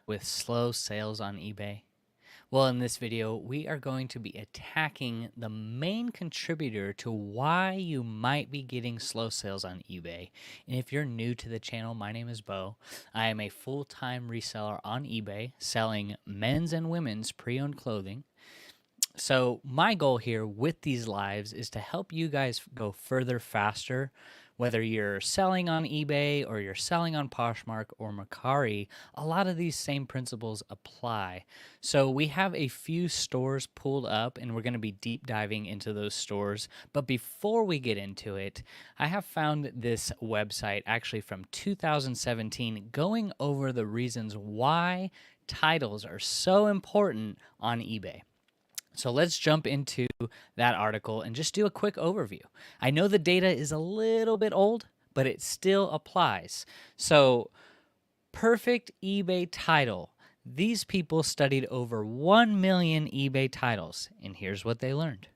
with slow sales on eBay? Well, in this video, we are going to be attacking the main contributor to why you might be getting slow sales on eBay. And if you're new to the channel, my name is Bo. I am a full-time reseller on eBay selling men's and women's pre-owned clothing. So my goal here with these lives is to help you guys go further faster. Whether you're selling on eBay or you're selling on Poshmark or Mercari, a lot of these same principles apply. So we have a few stores pulled up and we're going to be deep diving into those stores. But before we get into it, I have found this website actually from 2017 going over the reasons why titles are so important on eBay. So let's jump into that article and just do a quick overview. I know the data is a little bit old, but it still applies. So perfect eBay title. These people studied over 1 million eBay titles, and here's what they learned.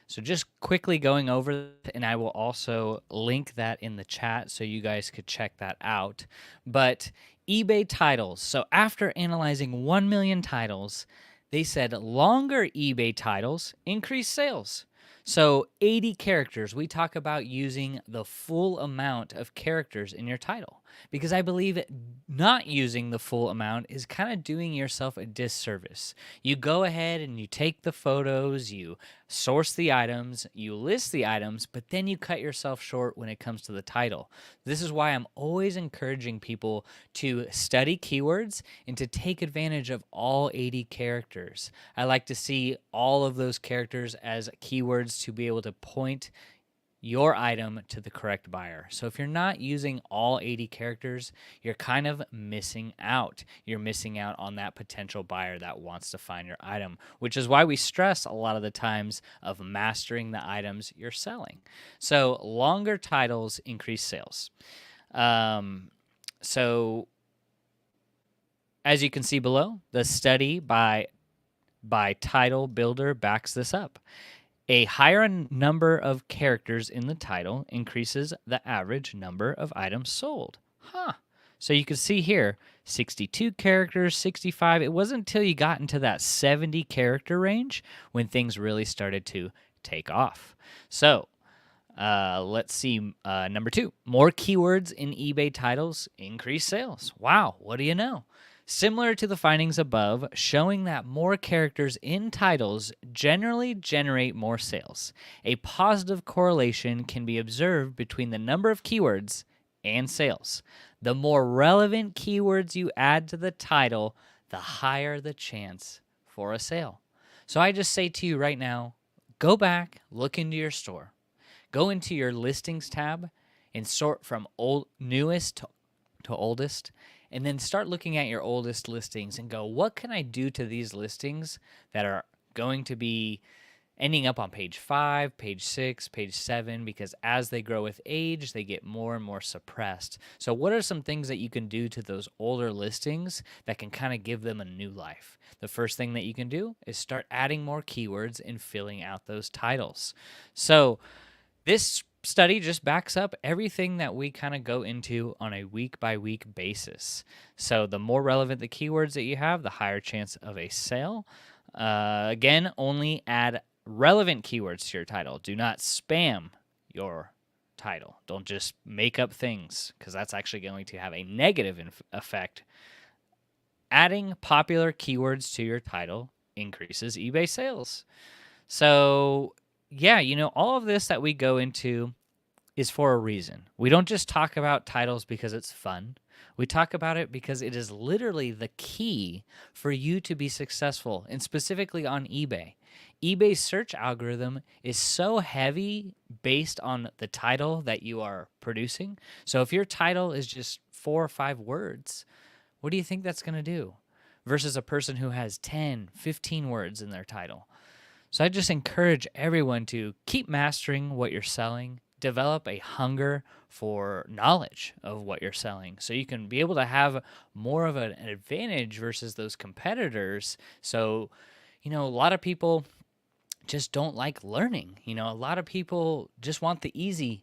So just quickly going over, and I will also link that in the chat so you guys could check that out. But eBay titles. So after analyzing 1 million titles, they said longer eBay titles increase sales. So 80 characters, we talk about using the full amount of characters in your title because I believe not using the full amount is kind of doing yourself a disservice. You go ahead and you take the photos, you source the items, you list the items, but then you cut yourself short when it comes to the title. This is why I'm always encouraging people to study keywords and to take advantage of all 80 characters. I like to see all of those characters as keywords to be able to point your item to the correct buyer. So if you're not using all 80 characters, you're kind of missing out. You're missing out on that potential buyer that wants to find your item, which is why we stress a lot of the times of mastering the items you're selling. So longer titles increase sales. So as you can see below, the study by Title Builder backs this up. A higher number of characters in the title increases the average number of items sold. So you can see here, 62 characters, 65. It wasn't until you got into that 70 character range when things really started to take off. So let's see. Number 2, more keywords in eBay titles increase sales. Wow, what do you know? Similar to the findings above, showing that more characters in titles generally generate more sales. A positive correlation can be observed between the number of keywords and sales. The more relevant keywords you add to the title, the higher the chance for a sale. So I just say to you right now, go back, look into your store. Go into your listings tab and sort from newest to oldest, and then start looking at your oldest listings and go, what can I do to these listings that are going to be ending up on page 5, page 6, page 7, because as they grow with age, they get more and more suppressed. So what are some things that you can do to those older listings that can kind of give them a new life? The first thing that you can do is start adding more keywords and filling out those titles. So this study just backs up everything that we kind of go into on a week-by-week basis. So the more relevant the keywords that you have, the higher chance of a sale. Again, only add relevant keywords to your title. Do not spam your title. Don't just make up things because that's actually going to have a negative effect. Adding popular keywords to your title increases eBay sales. So yeah, all of this that we go into is for a reason. We don't just talk about titles because it's fun. We talk about it because it is literally the key for you to be successful, and specifically on eBay. eBay's search algorithm is so heavy based on the title that you are producing. So if your title is just 4 or 5 words, what do you think that's going to do? Versus a person who has 10, 15 words in their title. So I just encourage everyone to keep mastering what you're selling, develop a hunger for knowledge of what you're selling so you can be able to have more of an advantage versus those competitors. So, a lot of people just don't like learning. A lot of people just want the easy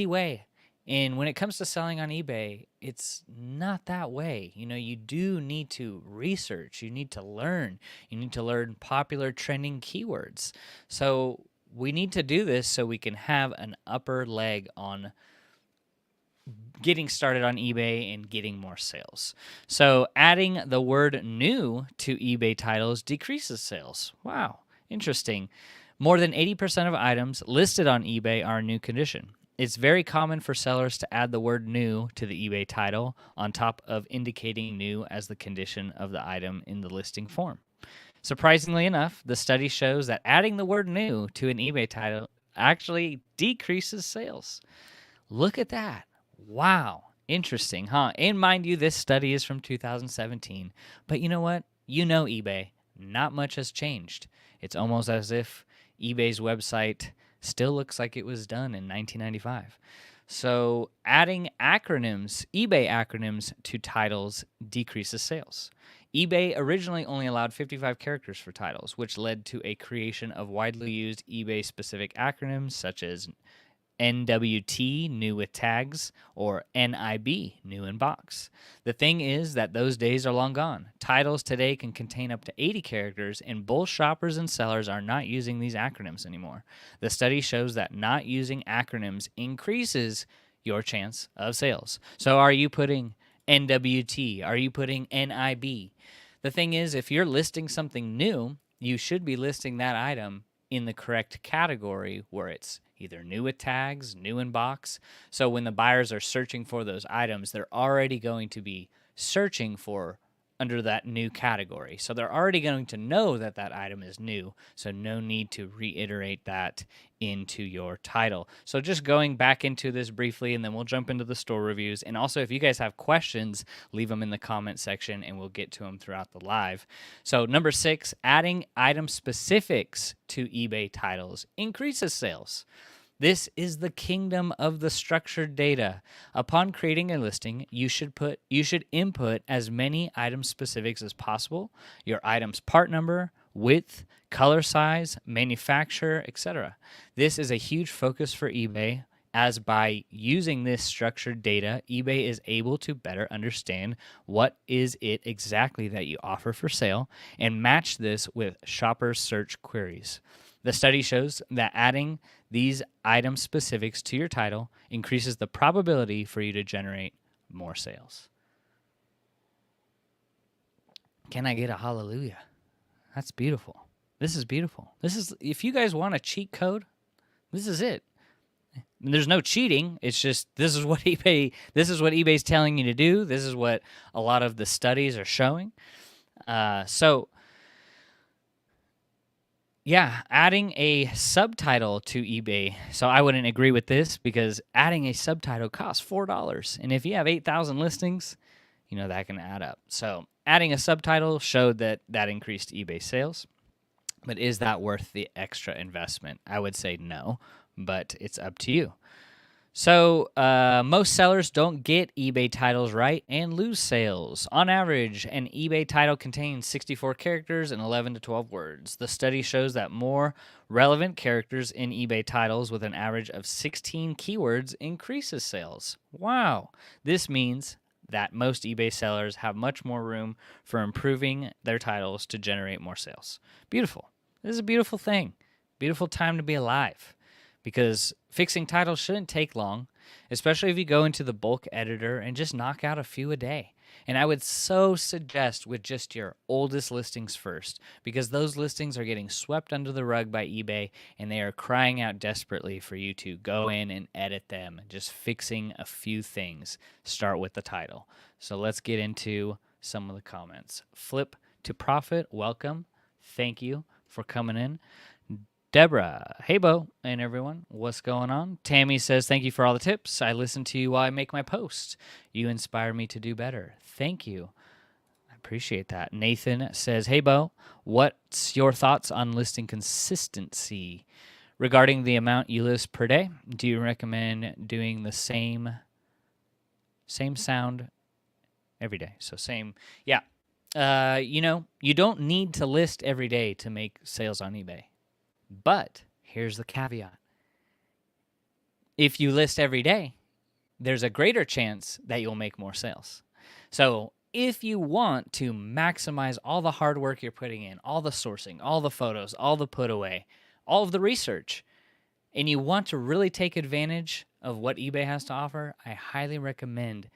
way. And when it comes to selling on eBay, it's not that way. You do need to research, you need to learn, popular trending keywords. So we need to do this so we can have an upper leg on getting started on eBay and getting more sales. So adding the word new to eBay titles decreases sales. Wow, interesting. More than 80% of items listed on eBay are in new condition. It's very common for sellers to add the word new to the eBay title on top of indicating new as the condition of the item in the listing form. Surprisingly enough, the study shows that adding the word new to an eBay title actually decreases sales. Look at that. Wow. Interesting, huh? And mind you, this study is from 2017. But you know what? eBay. Not much has changed. It's almost as if eBay's website still looks like it was done in 1995. So adding acronyms, eBay acronyms to titles decreases sales. eBay originally only allowed 55 characters for titles, which led to a creation of widely used eBay-specific acronyms such as NWT, new with tags, or NIB, new in box. The thing is that those days are long gone. Titles today can contain up to 80 characters, and both shoppers and sellers are not using these acronyms anymore. The study shows that not using acronyms increases your chance of sales. So are you putting NWT? Are you putting NIB? The thing is, if you're listing something new, you should be listing that item in the correct category where it's either new with tags, new in box. So when the buyers are searching for those items, they're already going to be searching for under that new category. So they're already going to know that that item is new. So no need to reiterate that into your title. So just going back into this briefly, and then we'll jump into the store reviews. And also, if you guys have questions, leave them in the comment section and we'll get to them throughout the live. So number 6, adding item specifics to eBay titles increases sales. This is the kingdom of the structured data. Upon creating a listing, you should input as many item specifics as possible, your item's part number, width, color size, manufacturer, etc. This is a huge focus for eBay, as by using this structured data, eBay is able to better understand what is it exactly that you offer for sale and match this with shopper search queries. The study shows that adding these item specifics to your title increases the probability for you to generate more sales. Can I get a hallelujah? That's beautiful. This is beautiful. If you guys want a cheat code, this is it. There's no cheating. It's just this is what eBay's telling you to do. This is what a lot of the studies are showing. Yeah, adding a subtitle to eBay. So I wouldn't agree with this because adding a subtitle costs $4. And if you have 8,000 listings, that can add up. So adding a subtitle showed that increased eBay sales. But is that worth the extra investment? I would say no, but it's up to you. So most sellers don't get eBay titles right and lose sales. On average, an eBay title contains 64 characters and 11 to 12 words. The study shows that more relevant characters in eBay titles with an average of 16 keywords increases sales. Wow. This means that most eBay sellers have much more room for improving their titles to generate more sales. Beautiful. This is a beautiful thing. Beautiful time to be alive. Because fixing titles shouldn't take long, especially if you go into the bulk editor and just knock out a few a day. And I would so suggest with just your oldest listings first, because those listings are getting swept under the rug by eBay and they are crying out desperately for you to go in and edit them. Just fixing a few things. Start with the title. So let's get into some of the comments. Flip to Profit, welcome. Thank you for coming in. Deborah, hey Bo, and everyone, what's going on? Tammy says, thank you for all the tips. I listen to you while I make my posts. You inspire me to do better. Thank you. I appreciate that. Nathan says, hey Bo, what's your thoughts on listing consistency? Regarding the amount you list per day, do you recommend doing the same sound every day? So same, yeah. You don't need to list every day to make sales on eBay. But here's the caveat. If you list every day, there's a greater chance that you'll make more sales. So if you want to maximize all the hard work you're putting in, all the sourcing, all the photos, all the put away, all of the research, and you want to really take advantage of what eBay has to offer, I highly recommend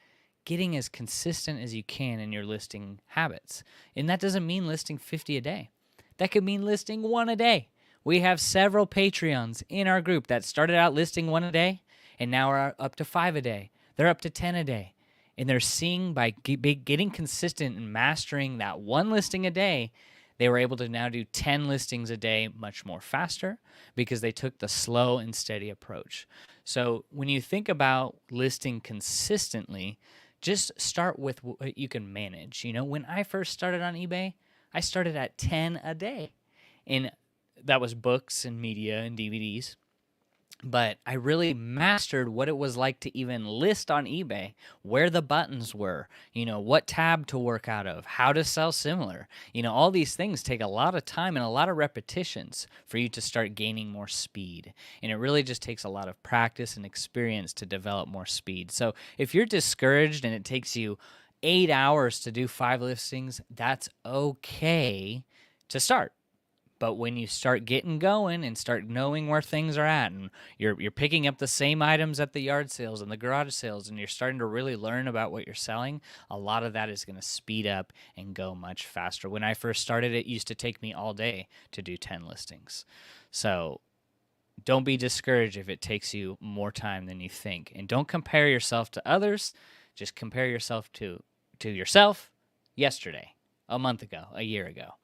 getting as consistent as you can in your listing habits. And that doesn't mean listing 50 a day. That could mean listing 1 a day. We have several Patreons in our group that started out listing 1 a day and now are up to 5 a day. They're up to 10 a day. And they're seeing by getting consistent and mastering that 1 listing a day, they were able to now do 10 listings a day much more faster because they took the slow and steady approach. So when you think about listing consistently, just start with what you can manage. You know, when I first started on eBay, I started at 10 a day. And that was books and media and DVDs. But I really mastered what it was like to even list on eBay, where the buttons were, you know, what tab to work out of, how to sell similar. You know, all these things take a lot of time and a lot of repetitions for you to start gaining more speed. And it really just takes a lot of practice and experience to develop more speed. So if you're discouraged and it takes you 8 hours to do 5 listings, that's okay to start. But when you start getting going and start knowing where things are at, and you're picking up the same items at the yard sales and the garage sales, and you're starting to really learn about what you're selling, a lot of that is going to speed up and go much faster. When I first started, it used to take me all day to do 10 listings. So don't be discouraged if it takes you more time than you think. And don't compare yourself to others. Just compare yourself to yourself yesterday, a month ago, a year ago.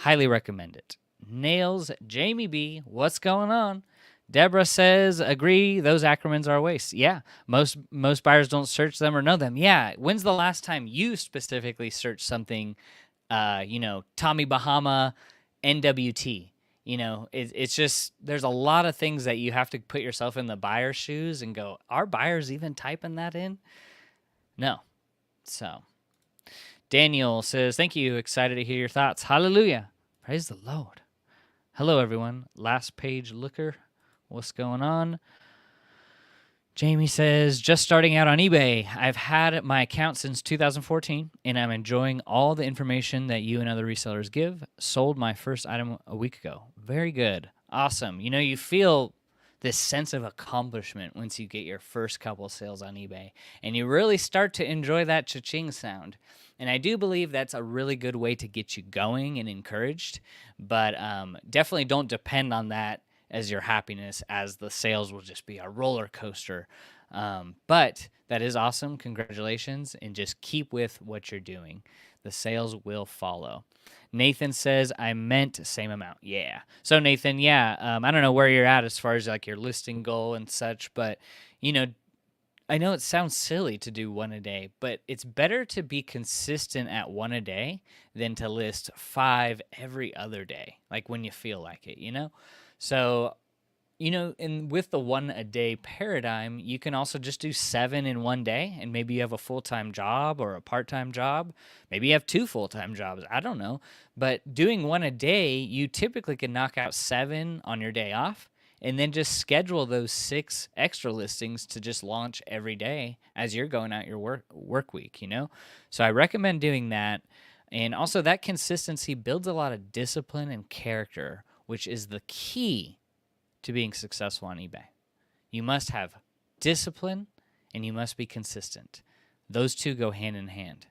Highly recommend it. Nails, Jamie B, what's going on? Deborah says, agree, those acronyms are a waste. Yeah, most buyers don't search them or know them. Yeah, when's the last time you specifically searched something, Tommy Bahama, NWT? You know, it's just, there's a lot of things that you have to put yourself in the buyer's shoes and go, are buyers even typing that in? No. So Daniel says, thank you. Excited to hear your thoughts. Hallelujah. Praise the Lord. Hello, everyone. Last page looker. What's going on? Jamie says, just starting out on eBay. I've had my account since 2014, and I'm enjoying all the information that you and other resellers give. Sold my first item a week ago. Very good. Awesome. You know, you feel this sense of accomplishment once you get your first couple sales on eBay, and you really start to enjoy that cha-ching sound. And I do believe that's a really good way to get you going and encouraged, but definitely don't depend on that as your happiness, as the sales will just be a roller coaster. But that is awesome. Congratulations, and just keep with what you're doing. The sales will follow. Nathan says, I meant same amount. Yeah. So Nathan, yeah, I don't know where you're at as far as like your listing goal and such, but you know, I know it sounds silly to do 1 a day, but it's better to be consistent at 1 a day than to list 5 every other day, like when you feel like it, you know? So, you know, and with the 1 a day paradigm, you can also just do 7 in 1 day, and maybe you have a full-time job or a part-time job. Maybe you have 2 full-time jobs. I don't know. But doing 1 a day, you typically can knock out 7 on your day off, and then just schedule those 6 extra listings to just launch every day as you're going out your work week, you know? So I recommend doing that. And also that consistency builds a lot of discipline and character, which is the key to being successful on eBay. You must have discipline and you must be consistent. Those two go hand in hand.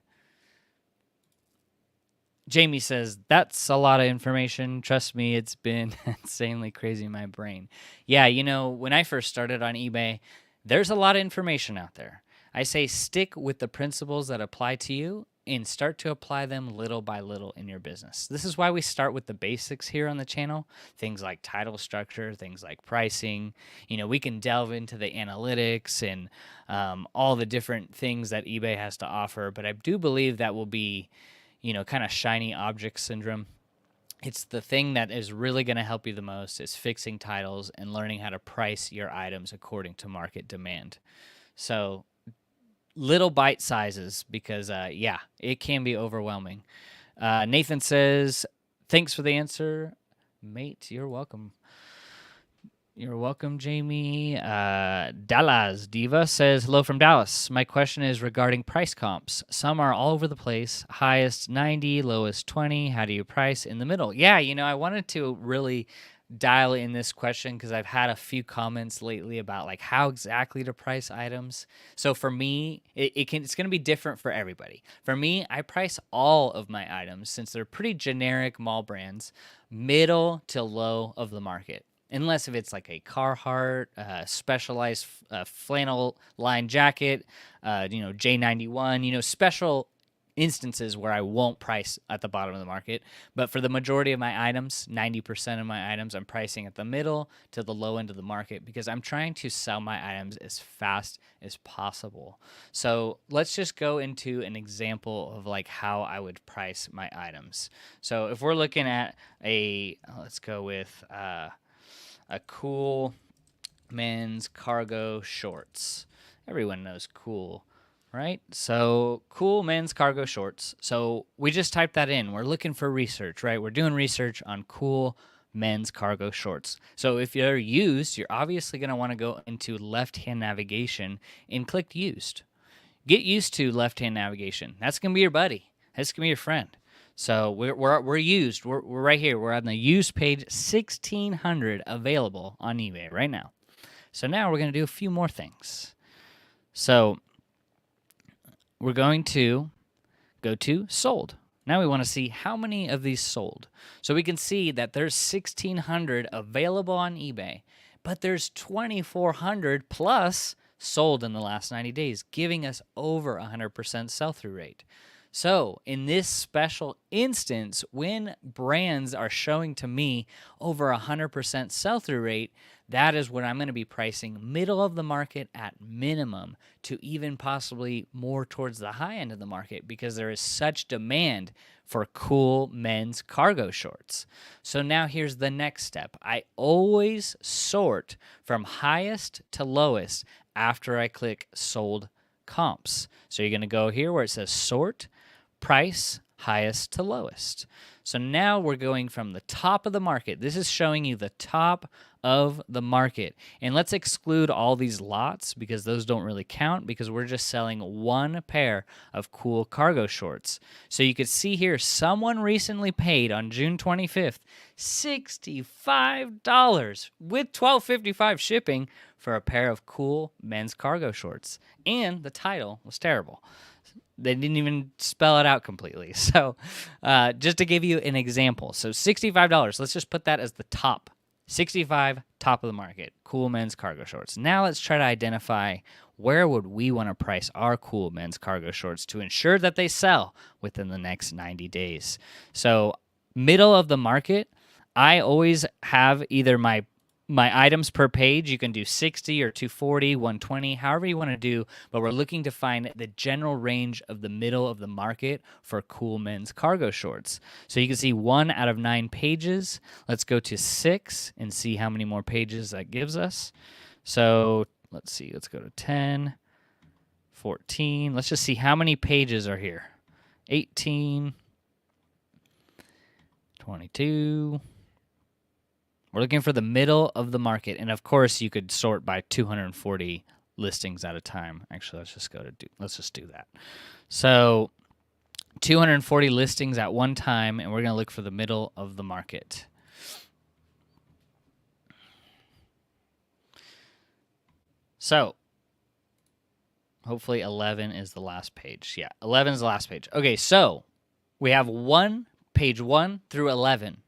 Jamie says, that's a lot of information. Trust me, it's been insanely crazy in my brain. Yeah, you know, when I first started on eBay, there's a lot of information out there. I say stick with the principles that apply to you and start to apply them little by little in your business. This is why we start with the basics here on the channel. Things like title structure, things like pricing. You know, we can delve into the analytics and all the different things that eBay has to offer. But I do believe that will be, you know, kind of shiny object syndrome. It's the thing that is really going to help you the most is fixing titles and learning how to price your items according to market demand. So little bite sizes because, yeah, it can be overwhelming. Nathan says, thanks for the answer. Mate, you're welcome. You're welcome, Jamie. Dallas Diva says, hello from Dallas. My question is regarding price comps. Some are all over the place. Highest 90, lowest 20. How do you price in the middle? Yeah, I wanted to really dial in this question because I've had a few comments lately about like how exactly to price items. So for me, it's going to be different for everybody. For me, I price all of my items since they're pretty generic mall brands, middle to low of the market. Unless if it's like a Carhartt, specialized flannel line jacket, J91, special instances where I won't price at the bottom of the market. But for the majority of my items, 90% of my items, I'm pricing at the middle to the low end of the market because I'm trying to sell my items as fast as possible. So let's just go into an example of like how I would price my items. So if we're looking at let's go with a cool men's cargo shorts. Everyone knows cool, right? So cool men's cargo shorts. So we just typed that in. We're looking for research, right? We're doing research on cool men's cargo shorts. So if you're used, you're obviously going to want to go into left-hand navigation and click used. Get used to left-hand navigation. That's going to be your buddy. That's going to be your friend. So we're used. We're right here. We're on the used page, 1,600 available on eBay right now. So now we're going to do a few more things. So we're going to go to sold. Now we want to see how many of these sold. So we can see that there's 1,600 available on eBay, but there's 2,400 plus sold in the last 90 days, giving us over 100% sell-through rate. So in this special instance, when brands are showing to me over 100% sell-through rate, that is what I'm going to be pricing middle of the market at minimum to even possibly more towards the high end of the market because there is such demand for cool men's cargo shorts. So now here's the next step. I always sort from highest to lowest after I click sold comps. So you're going to go here where it says sort, price, highest to lowest. So now we're going from the top of the market. This is showing you the top of the market. And let's exclude all these lots because those don't really count because we're just selling one pair of cool cargo shorts. So you could see here someone recently paid on June 25th $65 with $12.55 shipping for a pair of cool men's cargo shorts. And the title was terrible. They didn't even spell it out completely. So just to give you an example. So $65, let's just put that as the top. 65, top of the market, cool men's cargo shorts. Now let's try to identify where would we want to price our cool men's cargo shorts to ensure that they sell within the next 90 days. So middle of the market, I always have either my items per page. You can do 60 or 240, 120, however you want to do, but we're looking to find the general range of the middle of the market for cool men's cargo shorts. So you can see 1 out of 9 pages. Let's go to 6 and see how many more pages that gives us. So let's see, let's go to 10, 14. Let's just see how many pages are here. 18, 22. We're looking for the middle of the market, and of course, you could sort by 240 listings at a time. Actually, let's just do that. So, 240 listings at one time, and we're going to look for the middle of the market. So, hopefully 11 is the last page. Yeah, 11 is the last page. Okay, so we have page 1 through 11.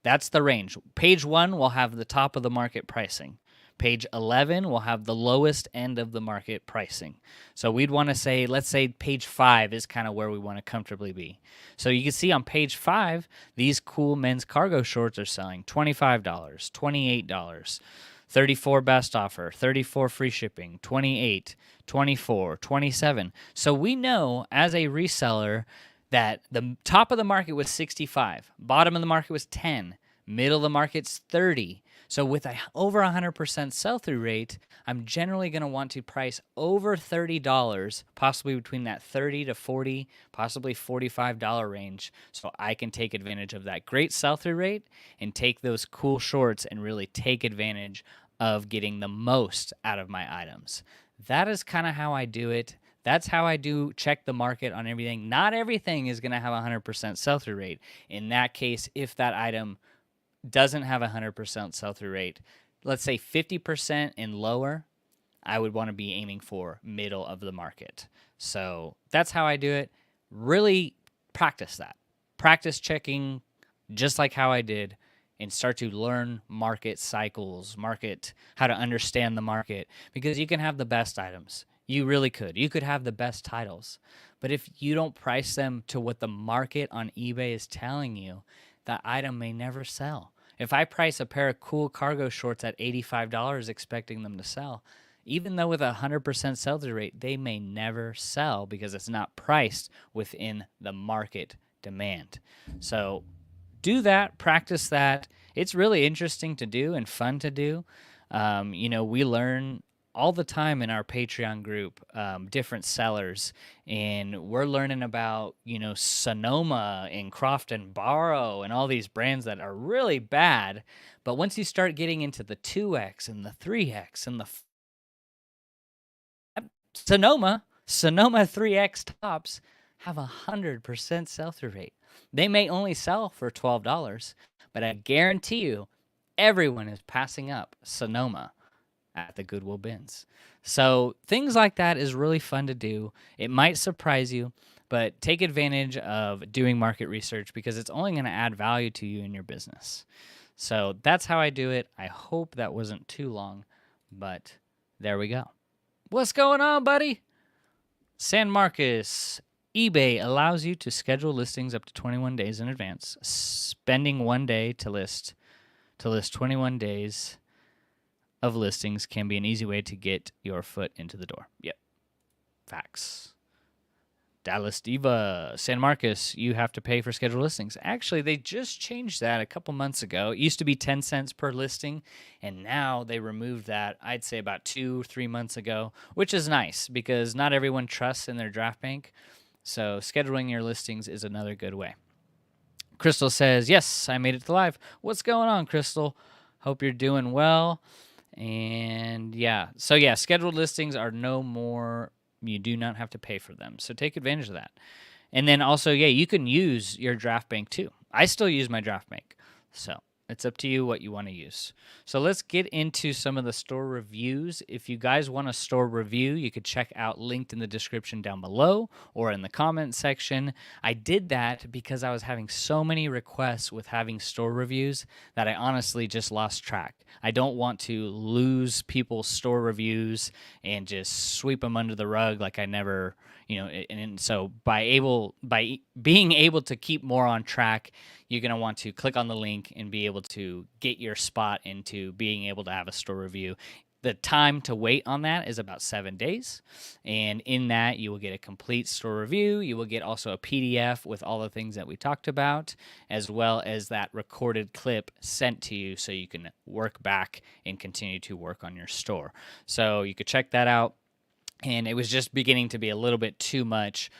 That's the range. Page 1 will have the top of the market pricing. Page 11 will have the lowest end of the market pricing. So we'd want to say, let's say page 5 is kind of where we want to comfortably be. So you can see on page 5, these cool men's cargo shorts are selling $25, $28, 34 best offer, 34 free shipping, 28, 24, 27. So we know as a reseller that the top of the market was 65, bottom of the market was 10, Middle of the market's 30. So with a over 100% sell-through rate, I'm generally going to want to price over $30, possibly between that 30 to 40, possibly $45 range, so I can take advantage of that great sell-through rate and take those cool shorts and really take advantage of getting the most out of my items. That is kind of how I do it. That's how I do check the market on everything. Not everything is going to have a 100% sell-through rate. In that case, if that item doesn't have a 100% sell-through rate, let's say 50% and lower, I would want to be aiming for middle of the market. So that's how I do it. Really practice that. Practice checking just like how I did, and start to learn market cycles, how to understand the market, because you can have the best items. You really could. You could have the best titles. But if you don't price them to what the market on eBay is telling you, that item may never sell. If I price a pair of cool cargo shorts at $85 expecting them to sell, even though with a 100% sell-through rate, they may never sell because it's not priced within the market demand. So do that, practice that. It's really interesting to do and fun to do. We learn all the time in our Patreon group, different sellers, and we're learning about, Sonoma and Croft and Barrow and all these brands that are really bad. But once you start getting into the 2X and the 3X and the Sonoma 3X tops have 100% sell-through rate. They may only sell for $12, but I guarantee you everyone is passing up Sonoma at the Goodwill bins. So things like that is really fun to do. It might surprise you, but take advantage of doing market research because it's only going to add value to you in your business. So that's how I do it. I hope that wasn't too long, but there we go. What's going on, buddy? San Marcos. eBay allows you to schedule listings up to 21 days in advance. Spending 1 day to list 21 days of listings can be an easy way to get your foot into the door. Yep. Facts. Dallas Diva. San Marcos, you have to pay for scheduled listings. Actually, they just changed that a couple months ago. It used to be 10 cents per listing, and now they removed that, I'd say about 2-3 months ago, which is nice because not everyone trusts in their draft bank. So scheduling your listings is another good way. Crystal says, yes, I made it to live. What's going on, Crystal? Hope you're doing well. And scheduled listings are no more. You do not have to pay for them. So take advantage of that. And then also, you can use your draft bank too. I still use my draft bank. So it's up to you what you want to use. So let's get into some of the store reviews. If you guys want a store review, you could check out linked in the description down below or in the comment section. I did that because I was having so many requests with having store reviews that I honestly just lost track. I don't want to lose people's store reviews and just sweep them under the rug like I never, and so by being able to keep more on track, you're going to want to click on the link and be able to get your spot into being able to have a store review. The time to wait on that is about 7 days. And in that, you will get a complete store review. You will get also a PDF with all the things that we talked about, as well as that recorded clip sent to you so you can work back and continue to work on your store. So you could check that out. And it was just beginning to be a little bit too much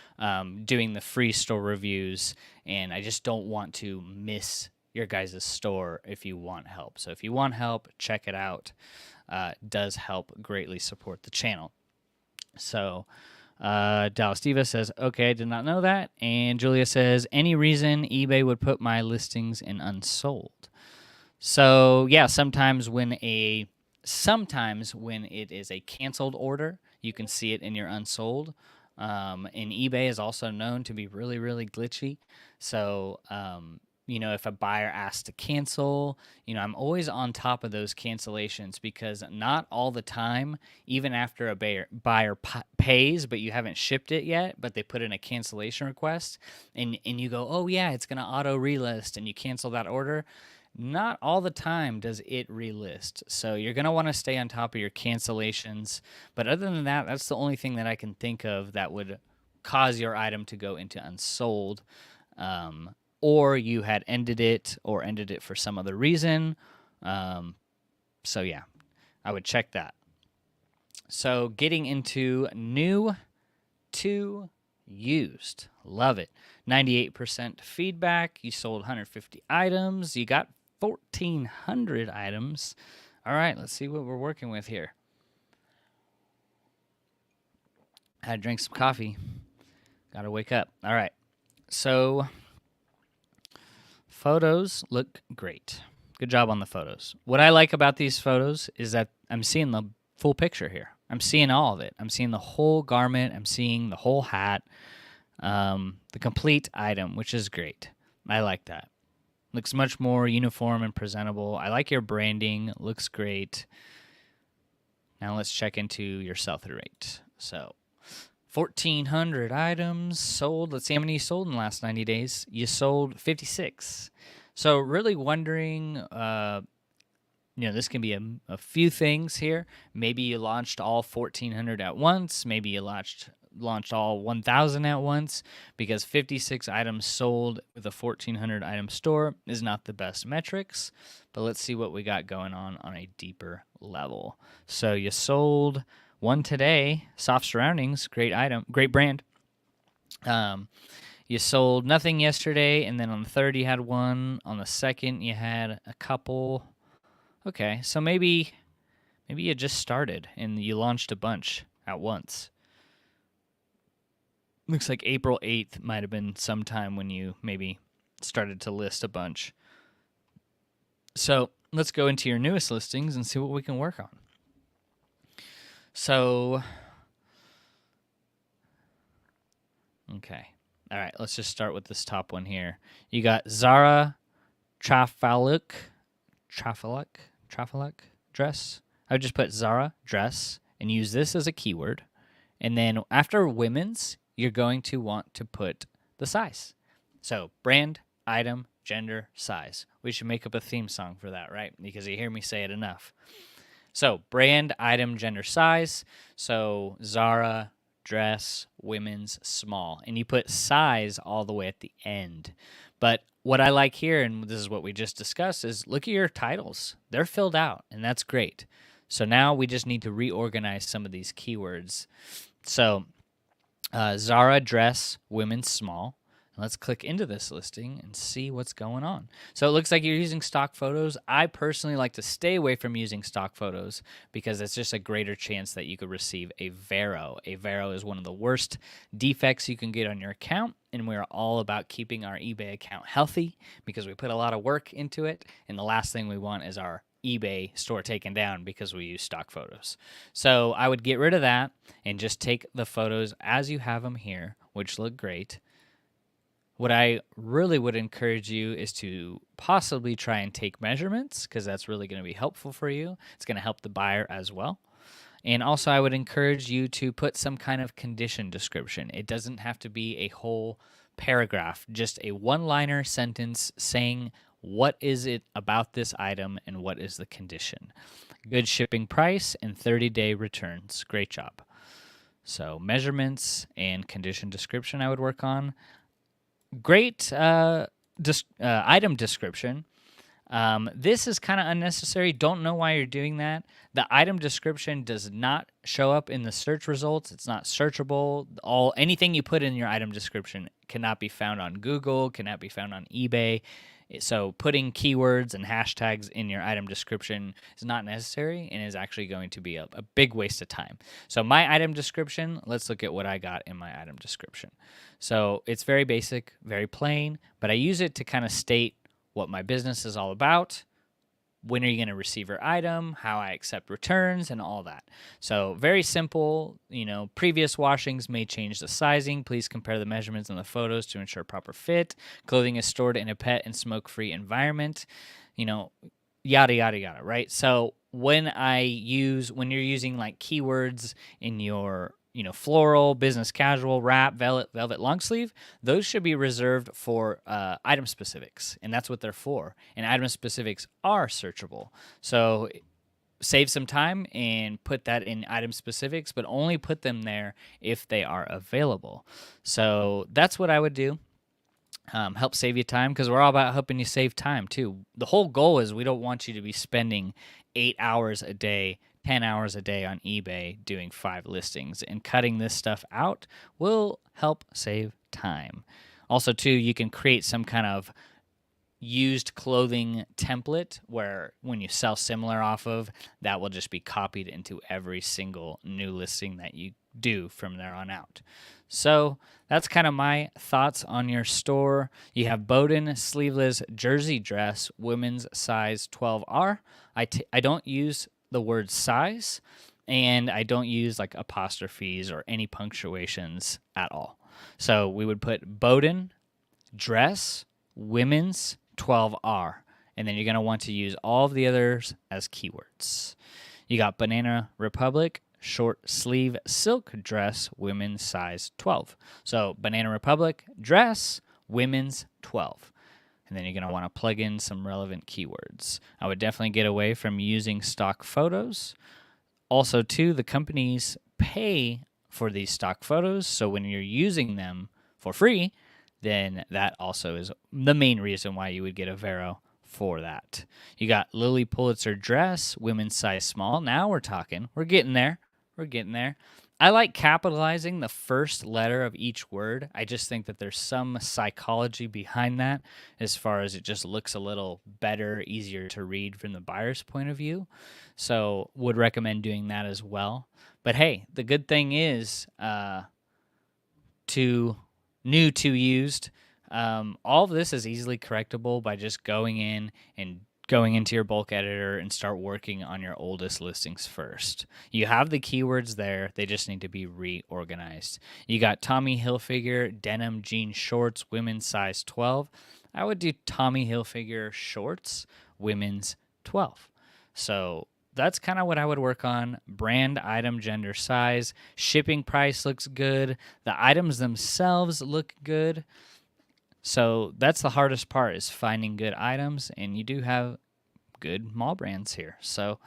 doing the free store reviews, and I just don't want to miss your guys' store if you want help. So if you want help, check it out. Does help greatly support the channel. So Dallas Diva says, okay, I did not know that. And Julia says, any reason eBay would put my listings in unsold? So sometimes when it is a canceled order, you can see it in your unsold. And eBay is also known to be really, really glitchy. So, if a buyer asks to cancel, I'm always on top of those cancellations because not all the time, even after a buyer pays, but you haven't shipped it yet, but they put in a cancellation request, and you go, oh yeah, it's going to auto relist, and you cancel that order. Not all the time does it relist. So you're going to want to stay on top of your cancellations. But other than that, that's the only thing that I can think of that would cause your item to go into unsold. or you had ended it for some other reason. So yeah, I would check that. So getting into new to used. Love it. 98% feedback. You sold 150 items. You got 1,400 items. All right, let's see what we're working with here. I had to drink some coffee. Got to wake up. All right. So photos look great. Good job on the photos. What I like about these photos is that I'm seeing the full picture here. I'm seeing all of it. I'm seeing the whole garment. I'm seeing the whole hat, the complete item, which is great. I like that. Looks much more uniform and presentable. I like your branding. Looks great. Now let's check into your sell-through rate. So 1,400 items sold. Let's see how many you sold in the last 90 days. You sold 56. So really wondering, this can be a few things here. Maybe you launched all 1,400 at once. Maybe you launched all 1,000 at once, because 56 items sold with a 1,400 item store is not the best metrics. But let's see what we got going on a deeper level. So you sold one today, Soft Surroundings, great item, great brand. You sold nothing yesterday, and then on the 3rd you had one. On the 2nd you had a couple. Okay, so maybe you just started and you launched a bunch at once. Looks like April 8th might have been sometime when you maybe started to list a bunch. So let's go into your newest listings and see what we can work on. So, okay. All right, let's just start with this top one here. You got Zara Trafaluk dress. I would just put Zara dress and use this as a keyword. And then after women's, you're going to want to put the size. So brand, item, gender, size. We should make up a theme song for that, right? Because you hear me say it enough. So brand, item, gender, size. So Zara dress, women's, small. And you put size all the way at the end. But what I like here, and this is what we just discussed, is look at your titles. They're filled out, and that's great. So now we just need to reorganize some of these keywords. So Zara dress, women's, small. Let's click into this listing and see what's going on. So it looks like you're using stock photos. I personally like to stay away from using stock photos because it's just a greater chance that you could receive a Vero. A Vero is one of the worst defects you can get on your account, and we're all about keeping our eBay account healthy because we put a lot of work into it, and the last thing we want is our eBay store taken down because we use stock photos. So I would get rid of that and just take the photos as you have them here, which look great. What I really would encourage you is to possibly try and take measurements, because that's really going to be helpful for you. It's going to help the buyer as well. And also I would encourage you to put some kind of condition description. It doesn't have to be a whole paragraph, just a one-liner sentence saying what is it about this item and what is the condition. Good shipping price and 30-day returns. Great job. So measurements and condition description I would work on. Great item description. This is kind of unnecessary. Don't know why you're doing that. The item description does not show up in the search results. It's not searchable. Anything you put in your item description cannot be found on Google, cannot be found on eBay. So putting keywords and hashtags in your item description is not necessary and is actually going to be a big waste of time. So my item description, let's look at what I got in my item description. So it's very basic, very plain, but I use it to kind of state what my business is all about, when are you going to receive your item, how I accept returns, and all that. So very simple. Previous washings may change the sizing. Please compare the measurements in the photos to ensure proper fit. Clothing is stored in a pet and smoke-free environment. Yada, yada, yada, right? So when you're using like keywords in your floral, business casual, wrap, velvet long sleeve, those should be reserved for item specifics, and that's what they're for. And item specifics are searchable. So save some time and put that in item specifics, but only put them there if they are available. So that's what I would do. help save you time, because we're all about helping you save time too. The whole goal is we don't want you to be spending 8 hours a day, 10 hours a day on eBay doing 5 listings, and cutting this stuff out will help save time. Also too, you can create some kind of used clothing template where when you sell similar off of, that will just be copied into every single new listing that you do from there on out. So that's kind of my thoughts on your store. You have Bowden sleeveless jersey dress, women's size 12R. I don't use the word size, and I don't use like apostrophes or any punctuations at all. So we would put Bowden dress, women's 12R, and then you're going to want to use all of the others as keywords. You got Banana Republic short sleeve silk dress, women's size 12. So Banana Republic dress, women's 12. And then you're going to want to plug in some relevant keywords. I would definitely get away from using stock photos. Also, too, the companies pay for these stock photos, so when you're using them for free, then that also is the main reason why you would get a Vero for that. You got Lily Pulitzer dress, women's size small. Now we're talking. We're getting there. We're getting there. I like capitalizing the first letter of each word. I just think that there's some psychology behind that, as far as it just looks a little better, easier to read from the buyer's point of view. So would recommend doing that as well. But hey, the good thing is to new to used, all of this is easily correctable by just going in and going into your bulk editor and start working on your oldest listings first. You have the keywords there, they just need to be reorganized. You got Tommy Hilfiger denim jean shorts, women's size 12. I would do Tommy Hilfiger shorts, women's 12. So that's kind of what I would work on. Brand, item, gender, size. Shipping price looks good. The items themselves look good. So that's the hardest part, is finding good items, and you do have good mall brands here. So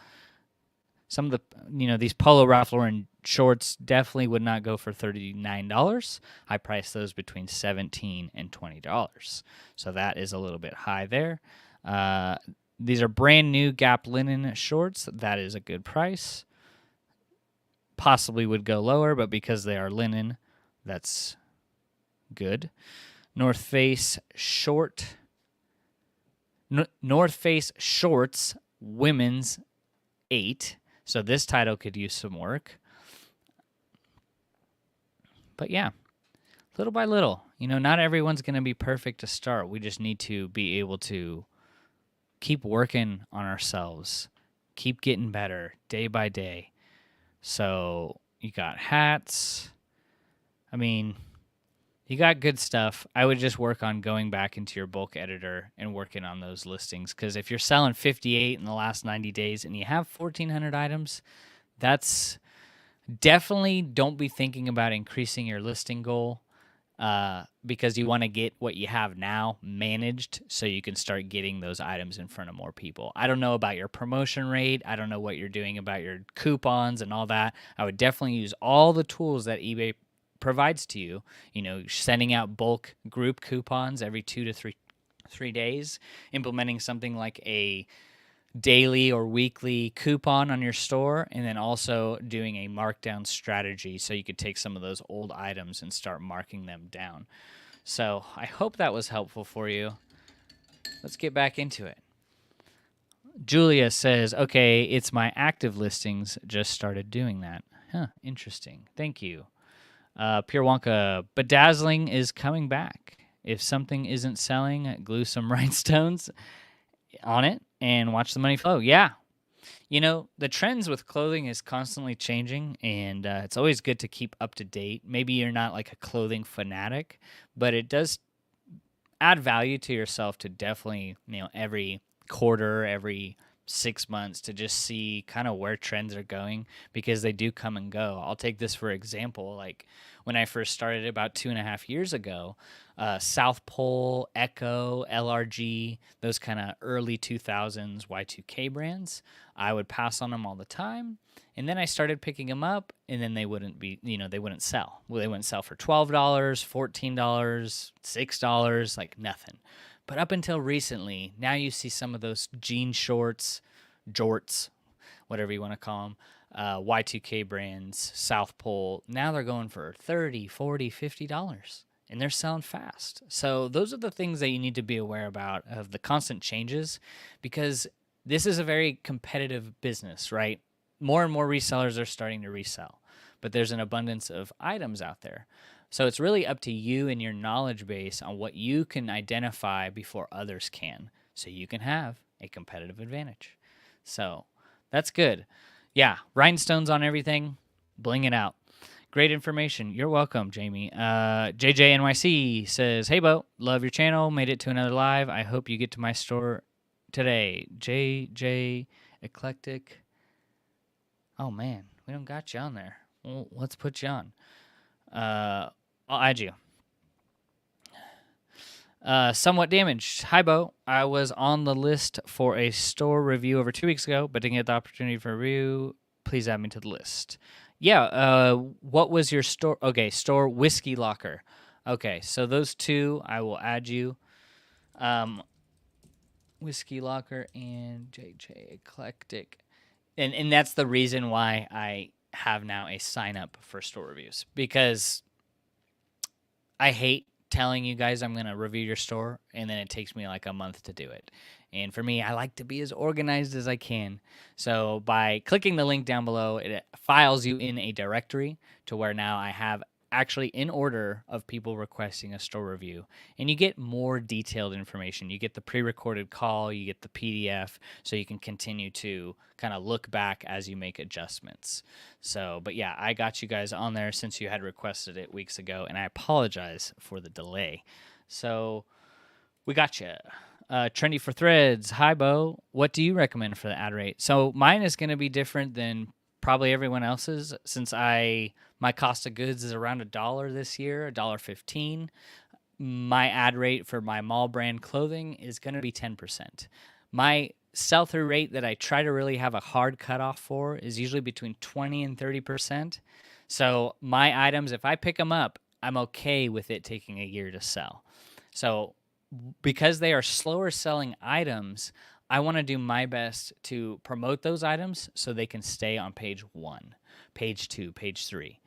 some of the, these Polo Ralph Lauren shorts definitely would not go for $39. I price those between $17 and $20. So that is a little bit high there. These are brand new Gap linen shorts. That is a good price. Possibly would go lower, but because they are linen, that's good. North Face shorts, women's 8. So this title could use some work. But yeah, little by little, not everyone's going to be perfect to start. We just need to be able to keep working on ourselves, keep getting better day by day. So you got hats. You got good stuff. I would just work on going back into your bulk editor and working on those listings, because if you're selling 58 in the last 90 days and you have 1,400 items, that's definitely, don't be thinking about increasing your listing goal, because you want to get what you have now managed so you can start getting those items in front of more people. I don't know about your promotion rate. I don't know what you're doing about your coupons and all that. I would definitely use all the tools that eBay provides to you, sending out bulk group coupons every 2 to 3 days, implementing something like a daily or weekly coupon on your store, and then also doing a markdown strategy so you could take some of those old items and start marking them down. So I hope that was helpful for you. Let's get back into it. Julia says, okay, it's my active listings just started doing that. Huh, interesting. Thank you. Pure Wonka, bedazzling is coming back. If something isn't selling, glue some rhinestones on it and watch the money flow. Yeah. The trends with clothing is constantly changing, and it's always good to keep up to date. Maybe you're not like a clothing fanatic, but it does add value to yourself to definitely, every quarter, every 6 months to just see kind of where trends are going, because they do come and go. I'll take this for example. Like when I first started about 2.5 years ago, South Pole, Echo, LRG, those kind of early 2000s Y2K brands, I would pass on them all the time. And then I started picking them up, and then they wouldn't be, they wouldn't sell. Well, they wouldn't sell for $12, $14, $6, like nothing. But up until recently, now you see some of those jean shorts, jorts, whatever you want to call them, Y2K brands, South Pole. Now they're going for $30, $40, $50, and they're selling fast. So those are the things that you need to be aware about, of the constant changes, because this is a very competitive business, right? More and more resellers are starting to resell, but there's an abundance of items out there. So it's really up to you and your knowledge base on what you can identify before others can, so you can have a competitive advantage. So that's good. Yeah, rhinestones on everything, bling it out. Great information. You're welcome, Jamie. JJNYC says, "Hey, Bo, love your channel. Made it to another live. I hope you get to my store today." JJ Eclectic. Oh, man, we don't got you on there. Well, let's put you on. I'll add you. Somewhat damaged. Hi, Bo. I was on the list for a store review over 2 weeks ago, but didn't get the opportunity for a review. Please add me to the list. Yeah. What was your store? Okay, store Whiskey Locker. Okay, so those two, I will add you. Whiskey Locker and JJ Eclectic. And that's the reason why I have now a sign up for store reviews, because I hate telling you guys I'm going to review your store, and then it takes me like a month to do it. And for me, I like to be as organized as I can. So by clicking the link down below, it files you in a directory to where now I have actually in order of people requesting a store review. And you get more detailed information. You get the pre-recorded call, you get the PDF, so you can continue to kind of look back as you make adjustments. So, but yeah, I got you guys on there since you had requested it weeks ago, and I apologize for the delay. So we got you. Trendy for Threads. Hi, Bo. What do you recommend for the ad rate? So mine is going to be different than probably everyone else's, since my cost of goods is around $1 this year, $1.15. My ad rate for my mall brand clothing is going to be 10%. My sell-through rate that I try to really have a hard cutoff for is usually between 20 and 30%. So my items, if I pick them up, I'm okay with it taking a year to sell. So because they are slower selling items, I want to do my best to promote those items so they can stay on page 1, page 2, page 3.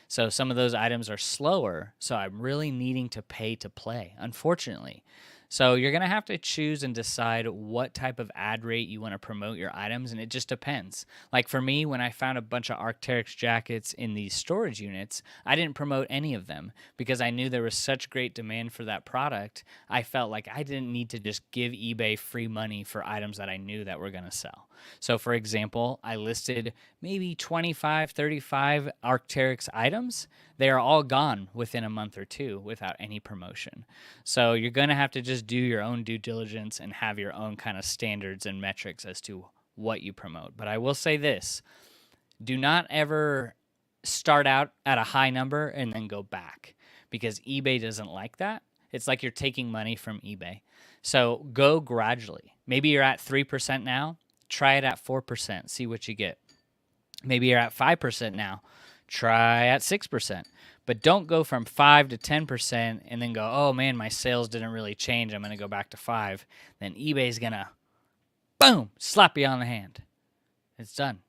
So some of those items are slower, so I'm really needing to pay to play, unfortunately. So you're going to have to choose and decide what type of ad rate you want to promote your items, and it just depends. Like for me, when I found a bunch of Arc'teryx jackets in these storage units, I didn't promote any of them because I knew there was such great demand for that product. I felt like I didn't need to just give eBay free money for items that I knew that were going to sell. So for example, I listed maybe 25, 35 Arc'teryx items. They are all gone within a month or two without any promotion. So you're going to have to just do your own due diligence and have your own kind of standards and metrics as to what you promote. But I will say this, do not ever start out at a high number and then go back, because eBay doesn't like that. It's like you're taking money from eBay. So go gradually. Maybe you're at 3% now. Try it at 4%. See what you get. Maybe you're at 5% now. Try at 6%. But don't go from 5 to 10% and then go, oh man, my sales didn't really change, I'm going to go back to 5. Then eBay's going to, boom, slap you on the hand. It's done.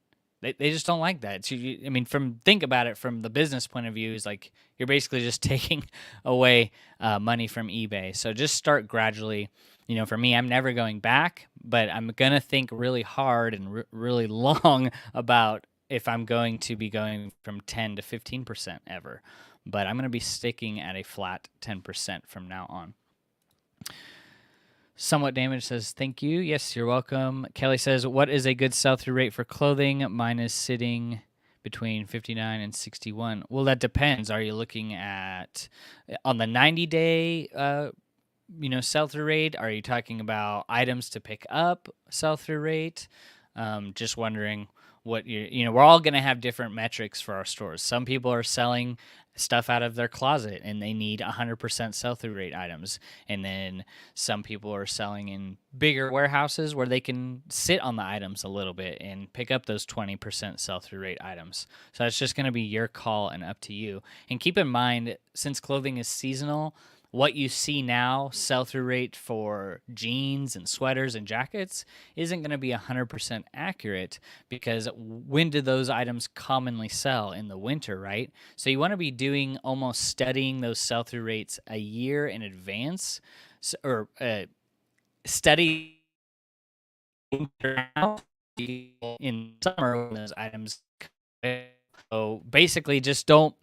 They just don't like that. So I mean, think about it from the business point of view, is like you're basically just taking away money from eBay. So just start gradually. You know, for me, I'm never going back, but I'm going to think really hard and really long about if I'm going to be going from 10 to 15% ever. But I'm going to be sticking at a flat 10% from now on. Somewhat Damaged says, thank you. Yes, you're welcome. Kelly says, what is a good sell-through rate for clothing? Mine is sitting between 59 and 61. Well, that depends. Are you looking at on the 90-day sell-through rate? Are you talking about items to pick up sell-through rate? Just wondering what we're all going to have different metrics for our stores. Some people are selling stuff out of their closet and they need 100% sell-through rate items. And then some people are selling in bigger warehouses where they can sit on the items a little bit and pick up those 20% sell-through rate items. So it's just going to be your call and up to you. And keep in mind, since clothing is seasonal, what you see now, sell-through rate for jeans and sweaters and jackets, isn't going to be 100% accurate, because when do those items commonly sell? In the winter, right? So you want to be doing, almost studying those sell-through rates a year in advance, or study now in summer when those items come. So basically, just don't.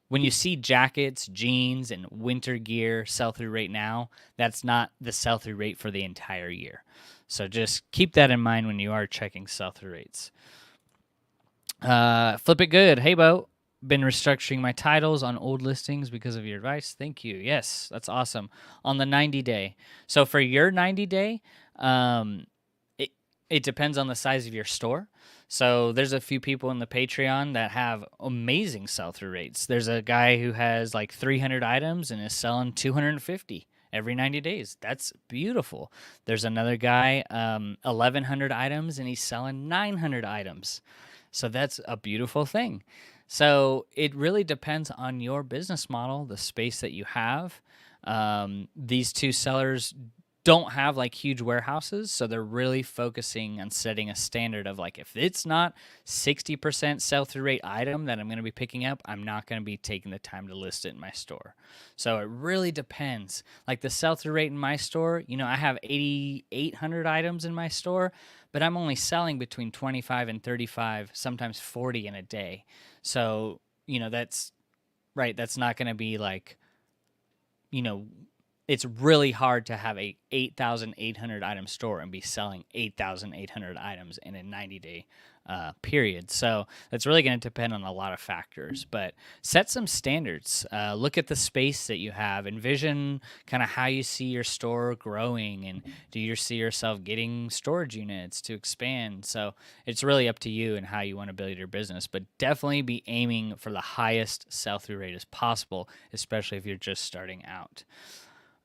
When you see jackets, jeans, and winter gear sell-through rate now, that's not the sell-through rate for the entire year. So just keep that in mind when you are checking sell-through rates. Flip it good. Hey, Bo. Been restructuring my titles on old listings because of your advice. Thank you. Yes, that's awesome. On the 90-day. So for your 90-day, it depends on the size of your store. So there's a few people in the Patreon that have amazing sell-through rates. There's a guy who has like 300 items and is selling 250 every 90 days. That's beautiful. There's another guy, 1,100 items, and he's selling 900 items. So that's a beautiful thing. So it really depends on your business model, the space that you have. These two sellers don't have like huge warehouses, so they're really focusing on setting a standard of like, if it's not 60% sell-through rate item that I'm going to be picking up, I'm not going to be taking the time to list it in my store. So it really depends. Like the sell-through rate in my store, I have 8,800 items in my store, but I'm only selling between 25 and 35, sometimes 40 in a day. So, that's right. That's not going to be like, it's really hard to have a 8,800 item store and be selling 8,800 items in a 90-day period. So that's really going to depend on a lot of factors, but set some standards. Look at the space that you have. Envision kind of how you see your store growing, and do you see yourself getting storage units to expand? So it's really up to you and how you want to build your business, but definitely be aiming for the highest sell-through rate as possible, especially if you're just starting out.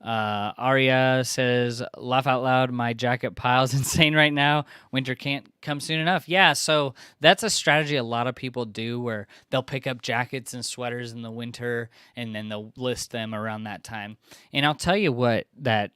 Aria says, laugh out loud, my jacket pile's insane right now. Winter can't come soon enough. Yeah, so that's a strategy a lot of people do, where they'll pick up jackets and sweaters in the winter and then they'll list them around that time. And I'll tell you what, that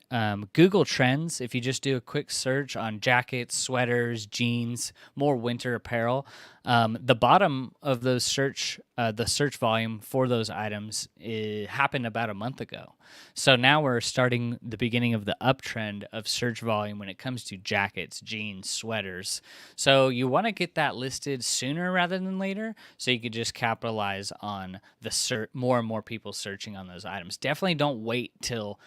Google Trends, if you just do a quick search on jackets, sweaters, jeans, more winter apparel, the bottom of those the search volume for those items, it happened about a month ago. So now we're starting the beginning of the uptrend of search volume when it comes to jackets, jeans, sweaters. So you want to get that listed sooner rather than later, so you could just capitalize on the more and more people searching on those items. Definitely don't wait till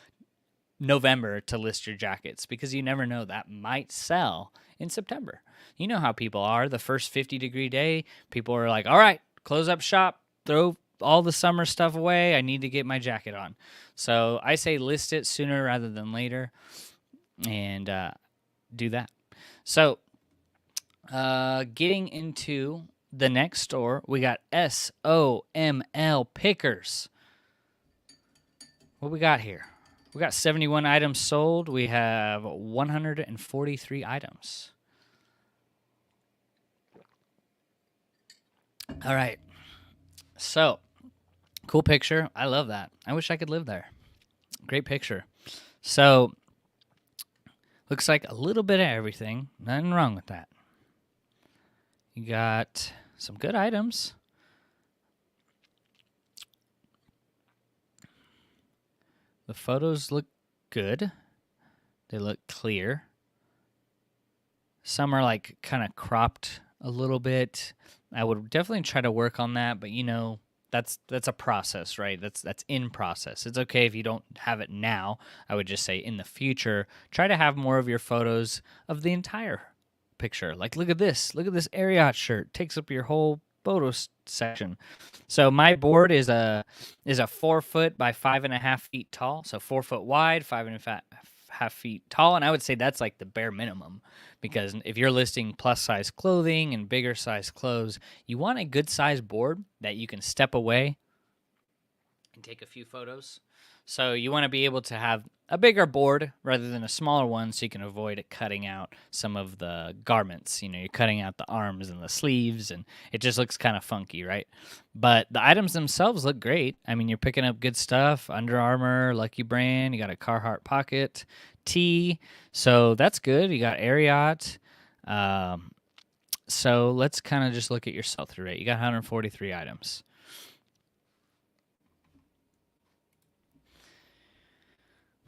November to list your jackets, because you never know, that might sell in September. You know how people are. The first 50-degree day, people are like, all right, close up shop, throw all the summer stuff away. I need to get my jacket on. So I say list it sooner rather than later, and do that. So getting into the next store, we got SOML Pickers. What we got here? We got 71 items sold. We have 143 items. All right. So, cool picture. I love that. I wish I could live there. Great picture. So, looks like a little bit of everything. Nothing wrong with that. You got some good items. The photos look good. They look clear. Some are like kind of cropped a little bit. I would definitely try to work on that, but that's a process, right? That's in process. It's okay if you don't have it now. I would just say in the future, try to have more of your photos of the entire picture. Like, look at this. Look at this Ariat shirt. Takes up your whole photo section. So my board is a 4 foot by 5.5 feet tall. So 4 foot wide, 5.5 feet tall. And I would say that's like the bare minimum, because if you're listing plus size clothing and bigger size clothes, you want a good size board that you can step away and take a few photos. So you want to be able to have a bigger board rather than a smaller one, so you can avoid it cutting out some of the garments. You know, you're cutting out the arms and the sleeves, and it just looks kind of funky, right? But the items themselves look great. I mean, you're picking up good stuff: Under Armour, Lucky Brand. You got a Carhartt pocket tee, so that's good. You got Ariat. So let's kind of just look at your sell-through rate. You got 143 items.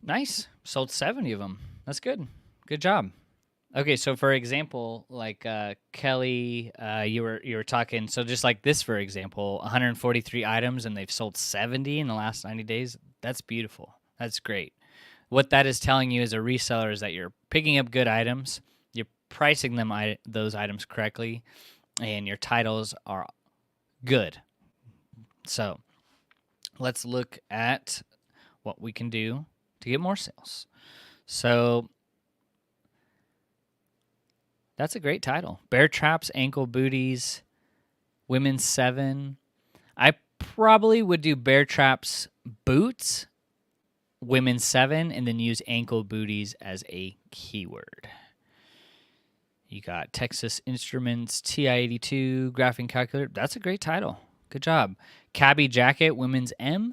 Nice. Sold 70 of them. That's good. Good job. Okay, so for example, like Kelly, you were talking. So just like this, for example, 143 items, and they've sold 70 in the last 90 days. That's beautiful. That's great. What that is telling you as a reseller is that you're picking up good items, you're pricing them those items correctly, and your titles are good. So let's look at what we can do to get more sales. So that's a great title. Bear traps, ankle booties, women's 7. I probably would do bear traps, boots, women's 7, and then use ankle booties as a keyword. You got Texas Instruments, TI-82, graphing calculator. That's a great title. Good job. Cabbie jacket, women's M.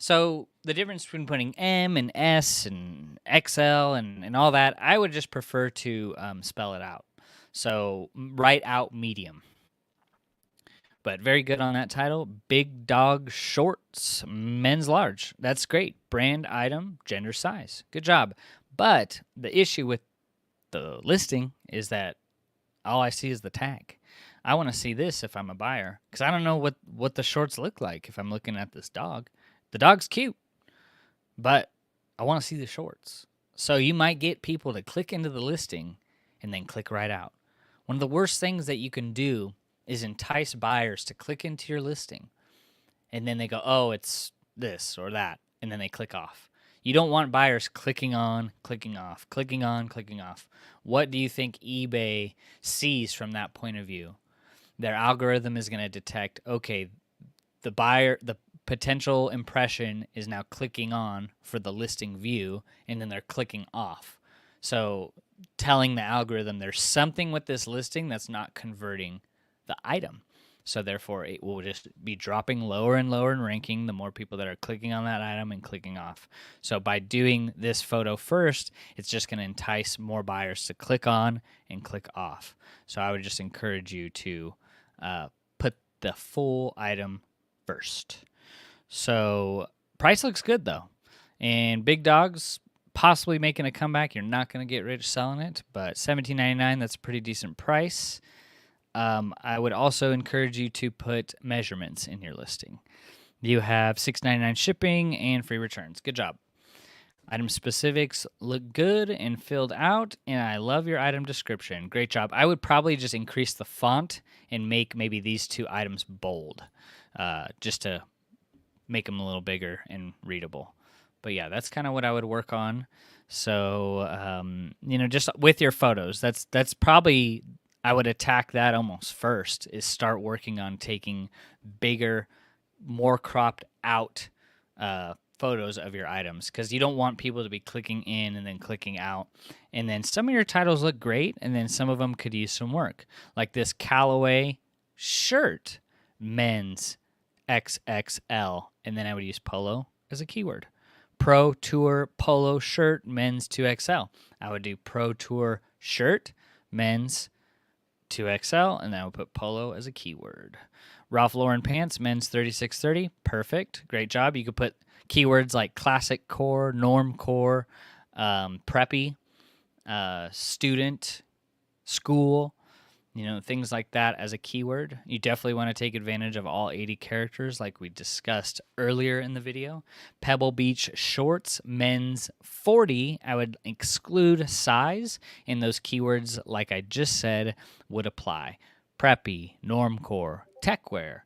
So the difference between putting M and S and XL and all that, I would just prefer to spell it out. So write out medium. But very good on that title. Big dog shorts, men's large. That's great. Brand, item, gender, size. Good job. But the issue with the listing is that all I see is the tag. I want to see this if I'm a buyer, because I don't know what the shorts look like if I'm looking at this dog. The dog's cute, but I want to see the shorts. So you might get people to click into the listing and then click right out. One of the worst things that you can do is entice buyers to click into your listing, and then they go, oh, it's this or that, and then they click off. You don't want buyers clicking on, clicking off, clicking on, clicking off. What do you think eBay sees from that point of view? Their algorithm is going to detect, okay, the potential impression is now clicking on for the listing view, and then they're clicking off. So telling the algorithm there's something with this listing that's not converting the item. So therefore, it will just be dropping lower and lower in ranking the more people that are clicking on that item and clicking off. So by doing this photo first, it's just going to entice more buyers to click on and click off. So I would just encourage you to put the full item first. So price looks good though, and big dogs possibly making a comeback. You're not going to get rich selling it, but $17.99, that's a pretty decent price. I would also encourage you to put measurements in your listing. You have $6.99 shipping and free returns. Good job. Item specifics look good and filled out, and I love your item description. Great job. I would probably just increase the font and make maybe these 2 items bold, just to make them a little bigger and readable. But yeah, that's kind of what I would work on. So, just with your photos, that's probably, I would attack that almost first, is start working on taking bigger, more cropped out photos of your items, because you don't want people to be clicking in and then clicking out. And then some of your titles look great, and then some of them could use some work. Like this Callaway shirt, men's XXL, and then I would use polo as a keyword. Pro Tour polo shirt, men's 2XL. I would do Pro Tour shirt, men's 2XL, and then I would put polo as a keyword. Ralph Lauren pants, men's 3630. Perfect. Great job. You could put keywords like classic core, norm core, preppy, student, school, things like that as a keyword. You definitely want to take advantage of all 80 characters like we discussed earlier in the video. Pebble Beach shorts, men's 40. I would exclude size, and those keywords, like I just said, would apply. preppy, normcore, techwear.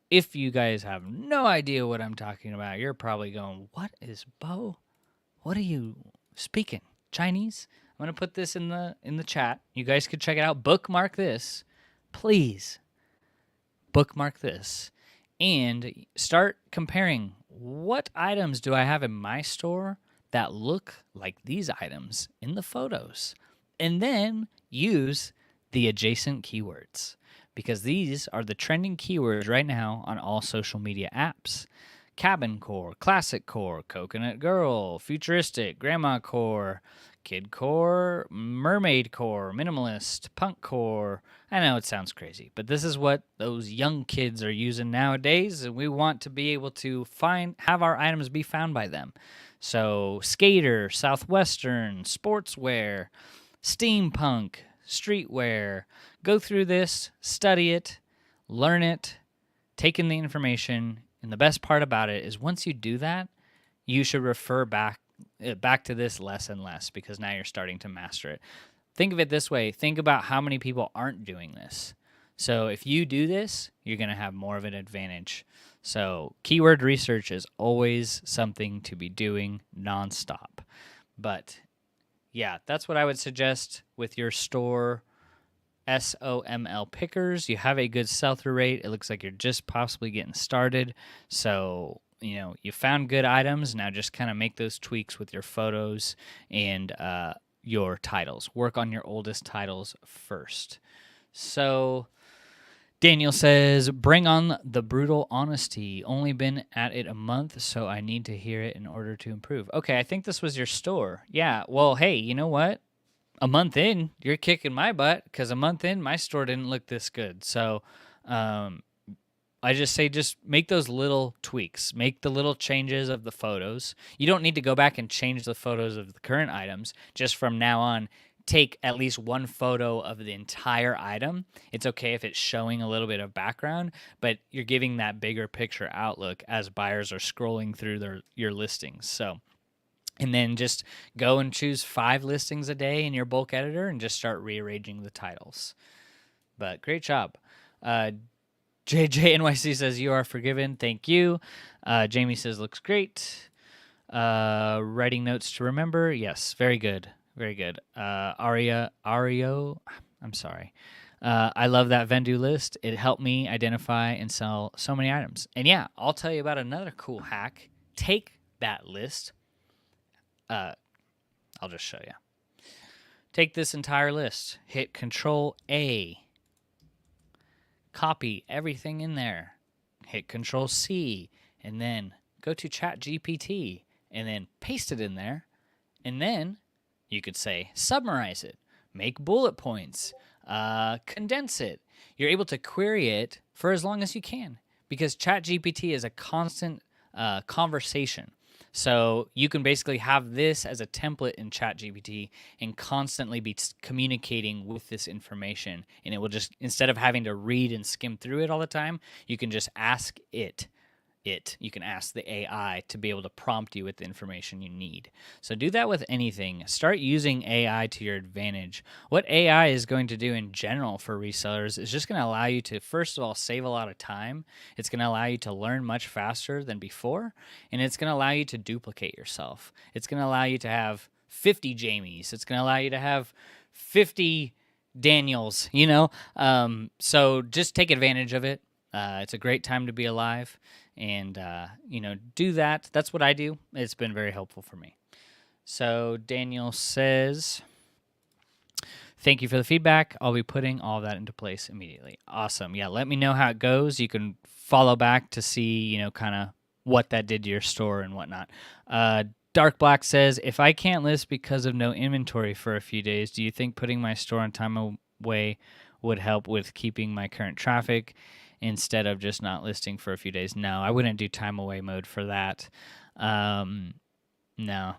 If you guys have no idea what I'm talking about, you're probably going, "What is Bo? What are you speaking? Chinese?" I'm gonna put this in the chat. You guys could check it out. Bookmark this, please. Bookmark this, and start comparing. What items do I have in my store that look like these items in the photos? And then use the adjacent keywords, because these are the trending keywords right now on all social media apps. Cabin core, classic core, coconut girl, futuristic, grandma core, kid core, mermaid core, minimalist, punk core. I know it sounds crazy, but this is what those young kids are using nowadays, and we want to be able to have our items be found by them. So skater, southwestern, sportswear, steampunk, streetwear. Go through this, study it, learn it, take in the information, and the best part about it is once you do that, you should refer back to this less and less, because now you're starting to master it. Think of it this way. Think about how many people aren't doing this. So if you do this, you're going to have more of an advantage. So keyword research is always something to be doing nonstop. But yeah, that's what I would suggest with your store. SOML Pickers. You have a good sell-through rate. It looks like you're just possibly getting started. So, you found good items. Now just kind of make those tweaks with your photos and your titles. Work on your oldest titles first. So Daniel says, bring on the brutal honesty. Only been at it a month, so I need to hear it in order to improve. Okay, I think this was your store. Yeah, well, hey, you know what? A month in, you're kicking my butt, because a month in, my store didn't look this good. So I just say just make those little tweaks. Make the little changes of the photos. You don't need to go back and change the photos of the current items. Just from now on, take at least one photo of the entire item. It's okay if it's showing a little bit of background, but you're giving that bigger picture outlook as buyers are scrolling through your listings. So, and then just go and choose 5 listings a day in your bulk editor and just start rearranging the titles. But great job. JJNYC says, you are forgiven. Thank you. Jamie says, looks great. Writing notes to remember. Yes, very good. Very good. Ario, I'm sorry. I love that Vendu list. It helped me identify and sell so many items. And yeah, I'll tell you about another cool hack. Take that list. I'll just show you. Take this entire list. Hit Control A. Copy everything in there. Hit Control C. And then go to ChatGPT. And then paste it in there. And then you could say, summarize it. Make bullet points. Condense it. You're able to query it for as long as you can, because ChatGPT is a constant conversation. So you can basically have this as a template in ChatGPT and constantly be communicating with this information. And it will just, instead of having to read and skim through it all the time, you can just ask it. You can ask the AI to be able to prompt you with the information you need. So do that with anything. Start using AI to your advantage. What AI is going to do in general for resellers is just going to allow you to, first of all, save a lot of time. It's going to allow you to learn much faster than before, and it's going to allow you to duplicate yourself. It's going to allow you to have 50 Jamies. It's going to allow you to have 50 Daniels, So just take advantage of it. It's a great time to be alive. And, do that. That's what I do. It's been very helpful for me. So Daniel says, thank you for the feedback. I'll be putting all of that into place immediately. Awesome. Yeah, let me know how it goes. You can follow back to see, kind of what that did to your store and whatnot. Dark Black says, if I can't list because of no inventory for a few days, do you think putting my store on time away would help with keeping my current traffic instead of just not listing for a few days? No, I wouldn't do time away mode for that. No.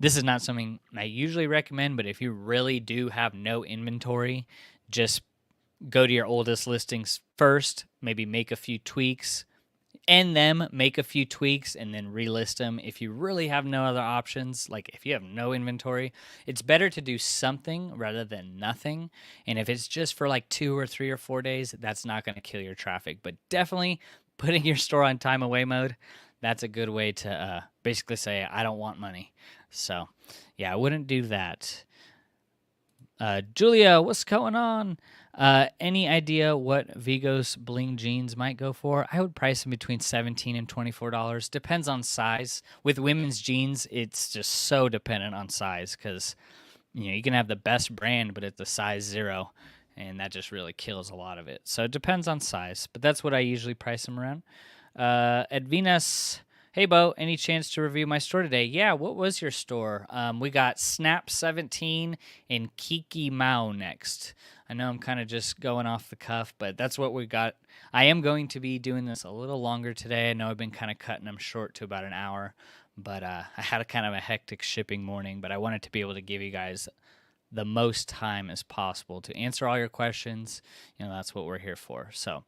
This is not something I usually recommend, but if you really do have no inventory, just go to your oldest listings first, maybe make a few tweaks, end them, make a few tweaks, and then relist them. If you really have no other options, like if you have no inventory, it's better to do something rather than nothing. And if it's just for like 2 or 3 or 4 days, that's not going to kill your traffic. But definitely putting your store on time away mode, that's a good way to basically say, I don't want money. So yeah, I wouldn't do that. Julia, what's going on? Any idea what Vigo's bling jeans might go for? I would price them between $17 and $24. Depends on size. With women's jeans, it's just so dependent on size because you can have the best brand, but it's a size 0, and that just really kills a lot of it. So it depends on size, but that's what I usually price them around. Edvinas, hey Bo, any chance to review my store today? Yeah, what was your store? We got Snap 17 and Kiki Mao next. I know I'm kind of just going off the cuff, but that's what we got. I am going to be doing this a little longer today. I know I've been kind of cutting them short to about an hour, but I had a kind of a hectic shipping morning, but I wanted to be able to give you guys the most time as possible to answer all your questions. That's what we're here for. So,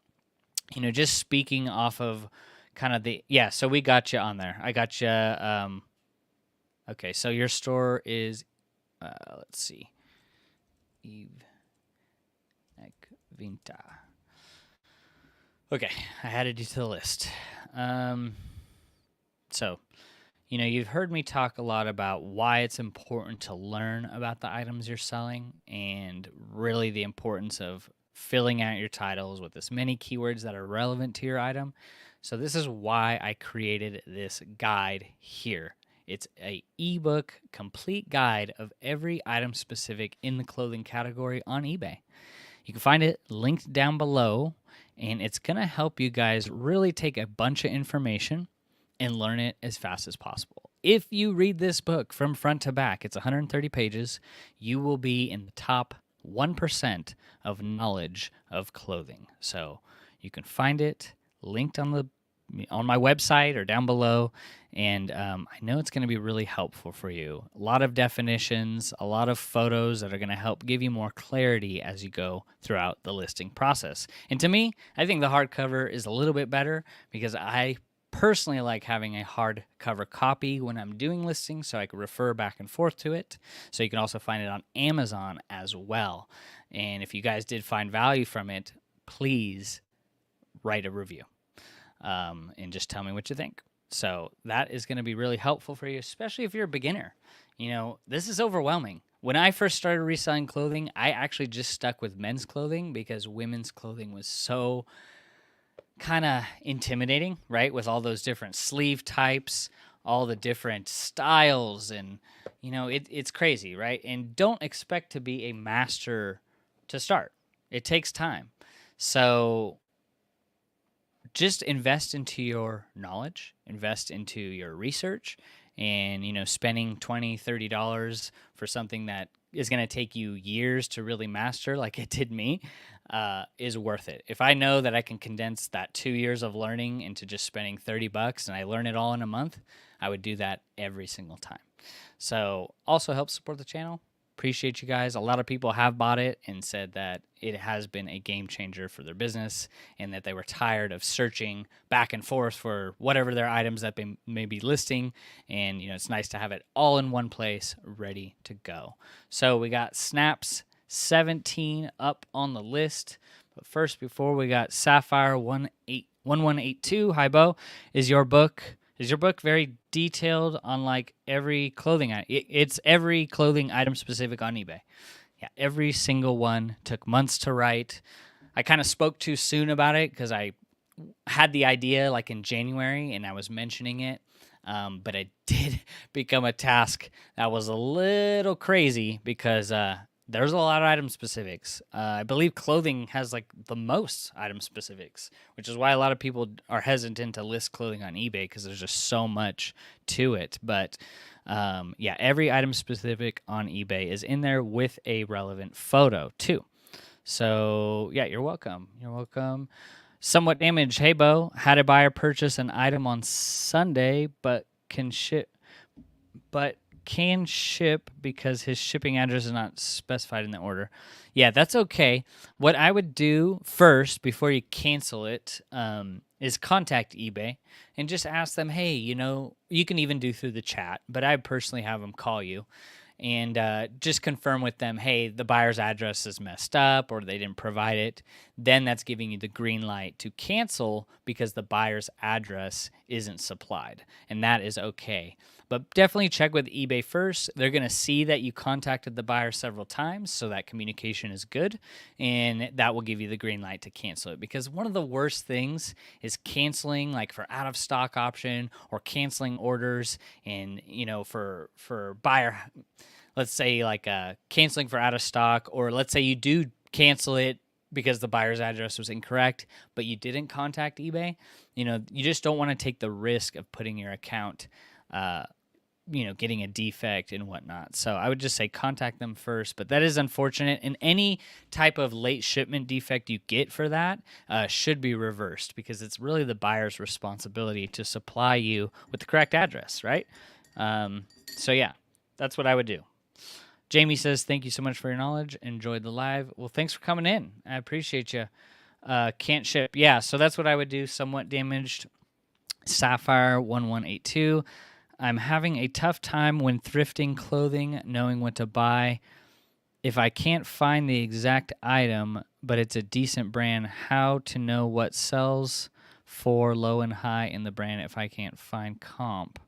just speaking off of kind of so we got you on there. I got you. Okay, so your store is, let's see, Eve Vinta. Okay, I added you to the list. So, you've heard me talk a lot about why it's important to learn about the items you're selling and really the importance of filling out your titles with as many keywords that are relevant to your item. So this is why I created this guide here. It's an ebook complete guide of every item specific in the clothing category on eBay. You can find it linked down below, and it's going to help you guys really take a bunch of information and learn it as fast as possible. If you read this book from front to back, it's 130 pages, you will be in the top 1% of knowledge of clothing. So you can find it linked on my website or down below, and I know it's going to be really helpful for you. A lot of definitions, a lot of photos that are going to help give you more clarity as you go throughout the listing process. And to me, I think the hardcover is a little bit better because I personally like having a hardcover copy when I'm doing listings so I can refer back and forth to it. So you can also find it on Amazon as well. And if you guys did find value from it, please write a review and just tell me what you think. So that is going to be really helpful for you, especially if you're a beginner. This is overwhelming. When I first started reselling clothing, I actually just stuck with men's clothing because women's clothing was so kind of intimidating, right? With all those different sleeve types, all the different styles, and it's crazy, right? And don't expect to be a master to start. It takes time. So just invest into your knowledge, invest into your research, and spending $20, $30 for something that is going to take you years to really master, like it did me, is worth it. If I know that I can condense that 2 years of learning into just spending $30 and I learn it all in a month, I would do that every single time. So also help support the channel. Appreciate you guys. A lot of people have bought it and said that it has been a game changer for their business and that they were tired of searching back and forth for whatever their items that they may be listing. And, it's nice to have it all in one place ready to go. So we got Snaps 17 up on the list. But first, before we got Sapphire 1182, hi Bo, is your book very detailed on like every clothing item? It's every clothing item specific on eBay. Yeah, every single one. Took months to write. I kind of spoke too soon about it because I had the idea like in January and I was mentioning it. But it did become a task that was a little crazy because there's a lot of item specifics. I believe clothing has like the most item specifics, which is why a lot of people are hesitant to list clothing on eBay because there's just so much to it. But every item specific on eBay is in there with a relevant photo too. So yeah, you're welcome. You're welcome. Somewhat damaged. Hey Bo, had a buyer purchase an item on Sunday, but can ship because his shipping address is not specified in the order. Yeah, that's okay. What I would do first before you cancel it is contact eBay and just ask them, hey, you can even do through the chat, but I personally have them call you and just confirm with them, hey, the buyer's address is messed up or they didn't provide it. Then that's giving you the green light to cancel because the buyer's address isn't supplied, and that is okay. But definitely check with eBay first. They're going to see that you contacted the buyer several times, so that communication is good, and that will give you the green light to cancel it. Because one of the worst things is canceling, like for out of stock option or canceling orders, and for buyer, let's say like canceling for out of stock, or let's say you do cancel it because the buyer's address was incorrect, but you didn't contact eBay. You just don't want to take the risk of putting your account getting a defect and whatnot. So I would just say contact them first, but that is unfortunate. And any type of late shipment defect you get for that should be reversed, because it's really the buyer's responsibility to supply you with the correct address, right? So yeah, that's what I would do. Jamie says, thank you so much for your knowledge. Enjoyed the live. Well, thanks for coming in. I appreciate you. Can't ship. Yeah, so that's what I would do. Somewhat damaged. Sapphire 1182. I'm having a tough time when thrifting clothing, knowing what to buy. If I can't find the exact item, but it's a decent brand, how to know what sells for low and high in the brand if I can't find comp?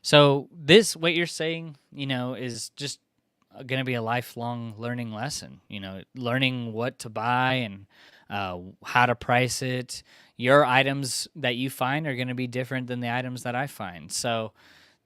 So what you're saying, is just going to be a lifelong learning lesson, learning what to buy and how to price it. Your items that you find are going to be different than the items that I find. So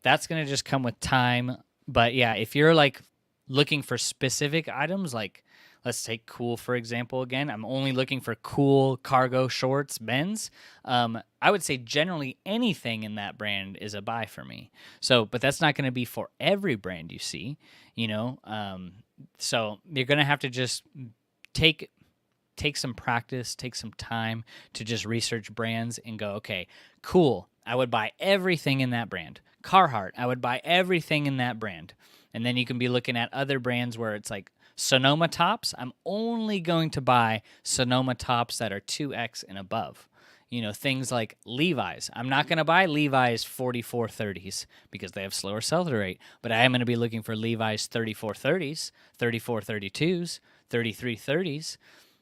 that's going to just come with time. But yeah, if you're like looking for specific items, like let's take cool, for example, again, I'm only looking for cool cargo shorts, men's. I would say generally anything in that brand is a buy for me. So, but that's not going to be for every brand you see, so you're going to have to just take some practice, take some time to just research brands and go, okay, cool, I would buy everything in that brand. Carhartt, I would buy everything in that brand. And then you can be looking at other brands where it's like Sonoma tops. I'm only going to buy Sonoma tops that are 2X and above. Things like Levi's. I'm not going to buy Levi's 4430s because they have slower sell-through rate, but I am going to be looking for Levi's 3430s, 3432s, 3330s,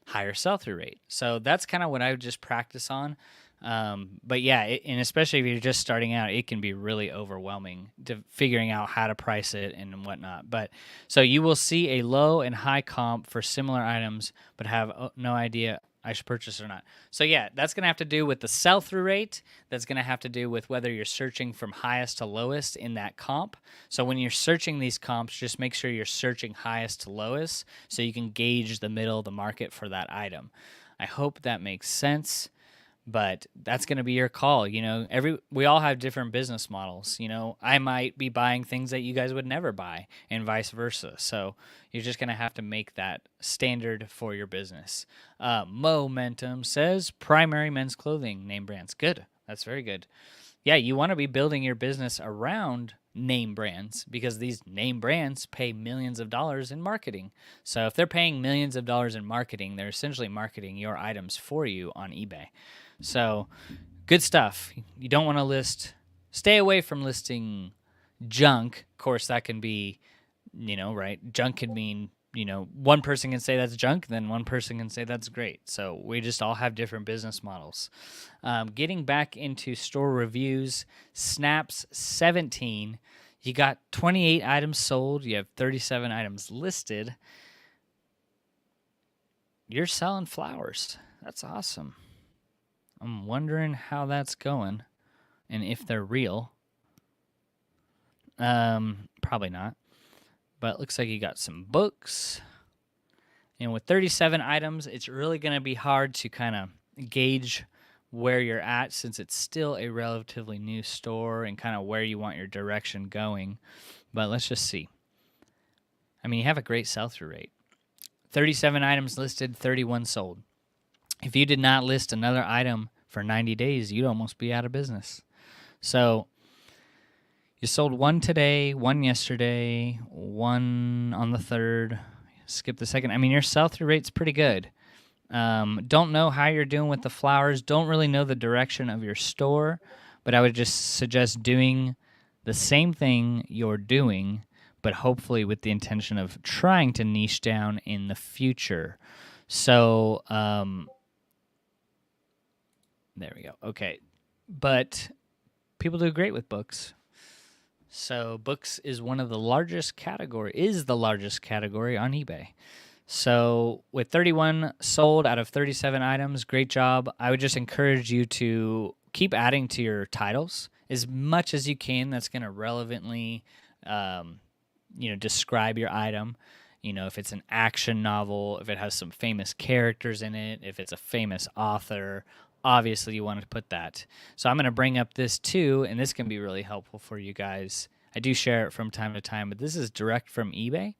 higher sell-through rate. So that's kind of what I would just practice on. But yeah, and especially if you're just starting out, it can be really overwhelming to figuring out how to price it and whatnot. But so you will see a low and high comp for similar items, but have no idea I should purchase or not. So yeah, that's going to have to do with the sell-through rate. That's going to have to do with whether you're searching from highest to lowest in that comp. So when you're searching these comps, just make sure you're searching highest to lowest so you can gauge the middle of the market for that item. I hope that makes sense. But that's going to be your call. We all have different business models. I might be buying things that you guys would never buy and vice versa. So you're just going to have to make that standard for your business. Momentum says primary men's clothing name brands. Good. That's very good. Yeah, you want to be building your business around name brands because these name brands pay millions of dollars in marketing. So if they're paying millions of dollars in marketing, they're essentially marketing your items for you on eBay. So good stuff. You don't want to stay away from listing junk. Of course, that can be, right? Junk could mean, one person can say that's junk, then one person can say that's great. So we just all have different business models. Getting back into store reviews, Snaps 17. You got 28 items sold. You have 37 items listed. You're selling flowers. That's awesome. I'm wondering how that's going and if they're real. Probably not. But it looks like you got some books. And with 37 items, it's really going to be hard to kind of gauge where you're at since it's still a relatively new store and kind of where you want your direction going. But let's just see. I mean, you have a great sell-through rate. 37 items listed, 31 sold. If you did not list another item for 90 days, you'd almost be out of business. So you sold one today, one yesterday, one on the 3rd, skip the 2nd. I mean, your sell-through rate's pretty good. Don't know how you're doing with the flowers. Don't really know the direction of your store, but I would just suggest doing the same thing you're doing, but hopefully with the intention of trying to niche down in the future. So, there we go. Okay. But people do great with books. So books is one of the largest category, is the largest category on eBay. So with 31 sold out of 37 items, great job. I would just encourage you to keep adding to your titles as much as you can. That's going to relevantly, describe your item. If it's an action novel, if it has some famous characters in it, if it's a famous author, obviously you want to put that. So I'm going to bring up this too, and this can be really helpful for you guys. I do share it from time to time, but this is direct from eBay,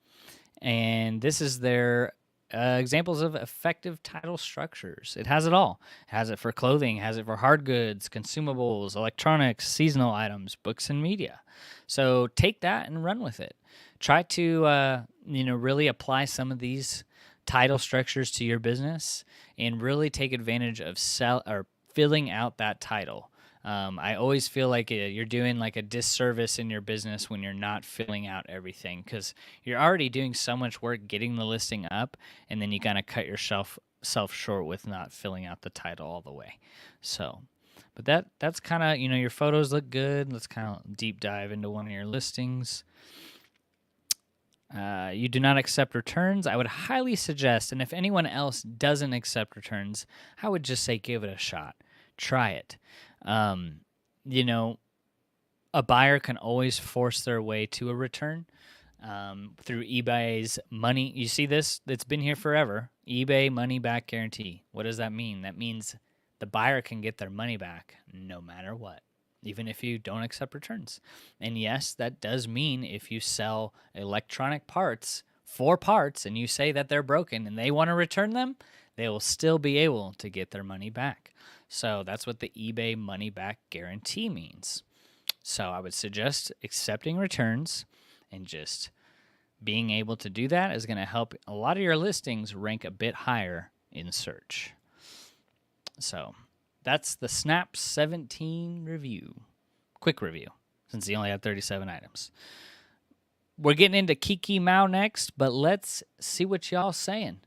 and this is their examples of effective title structures. It has it all. It has it for clothing, has it for hard goods, consumables, electronics, seasonal items, books, and media. So take that and run with it. Try to really apply some of these title structures to your business and really take advantage of filling out that title. I always feel like you're doing like a disservice in your business when you're not filling out everything, because you're already doing so much work getting the listing up, and then you kind of cut yourself short with not filling out the title all the way. So, but that's kind of, your photos look good. Let's kind of deep dive into one of your listings. You do not accept returns. I would highly suggest, and if anyone else doesn't accept returns, I would just say give it a shot. Try it. A buyer can always force their way to a return through eBay's money. You see this? It's been here forever. eBay money back guarantee. What does that mean? That means the buyer can get their money back no matter what, even if you don't accept returns. And yes, that does mean if you sell electronic parts, 4 parts, and you say that they're broken and they want to return them, they will still be able to get their money back. So that's what the eBay money back guarantee means. So I would suggest accepting returns, and just being able to do that is going to help a lot of your listings rank a bit higher in search. So that's the Snap 17 review. Quick review, since he only had 37 items. We're getting into Kiki Mao next, but let's see what y'all saying.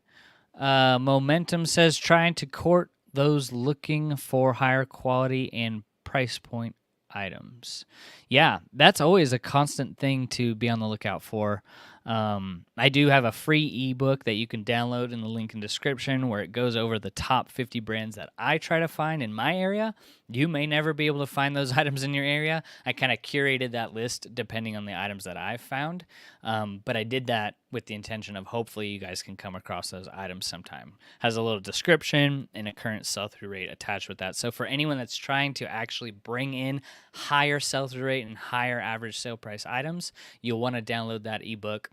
Momentum says trying to court those looking for higher quality and price point items. Yeah, that's always a constant thing to be on the lookout for. I do have a free ebook that you can download in the link in description, where it goes over the top 50 brands that I try to find in my area. You may never be able to find those items in your area. I kind of curated that list depending on the items that I've found, but I did that with the intention of hopefully you guys can come across those items sometime. Has a little description and a current sell-through rate attached with that. So for anyone that's trying to actually bring in higher sell-through rate and higher average sale price items, you'll want to download that ebook.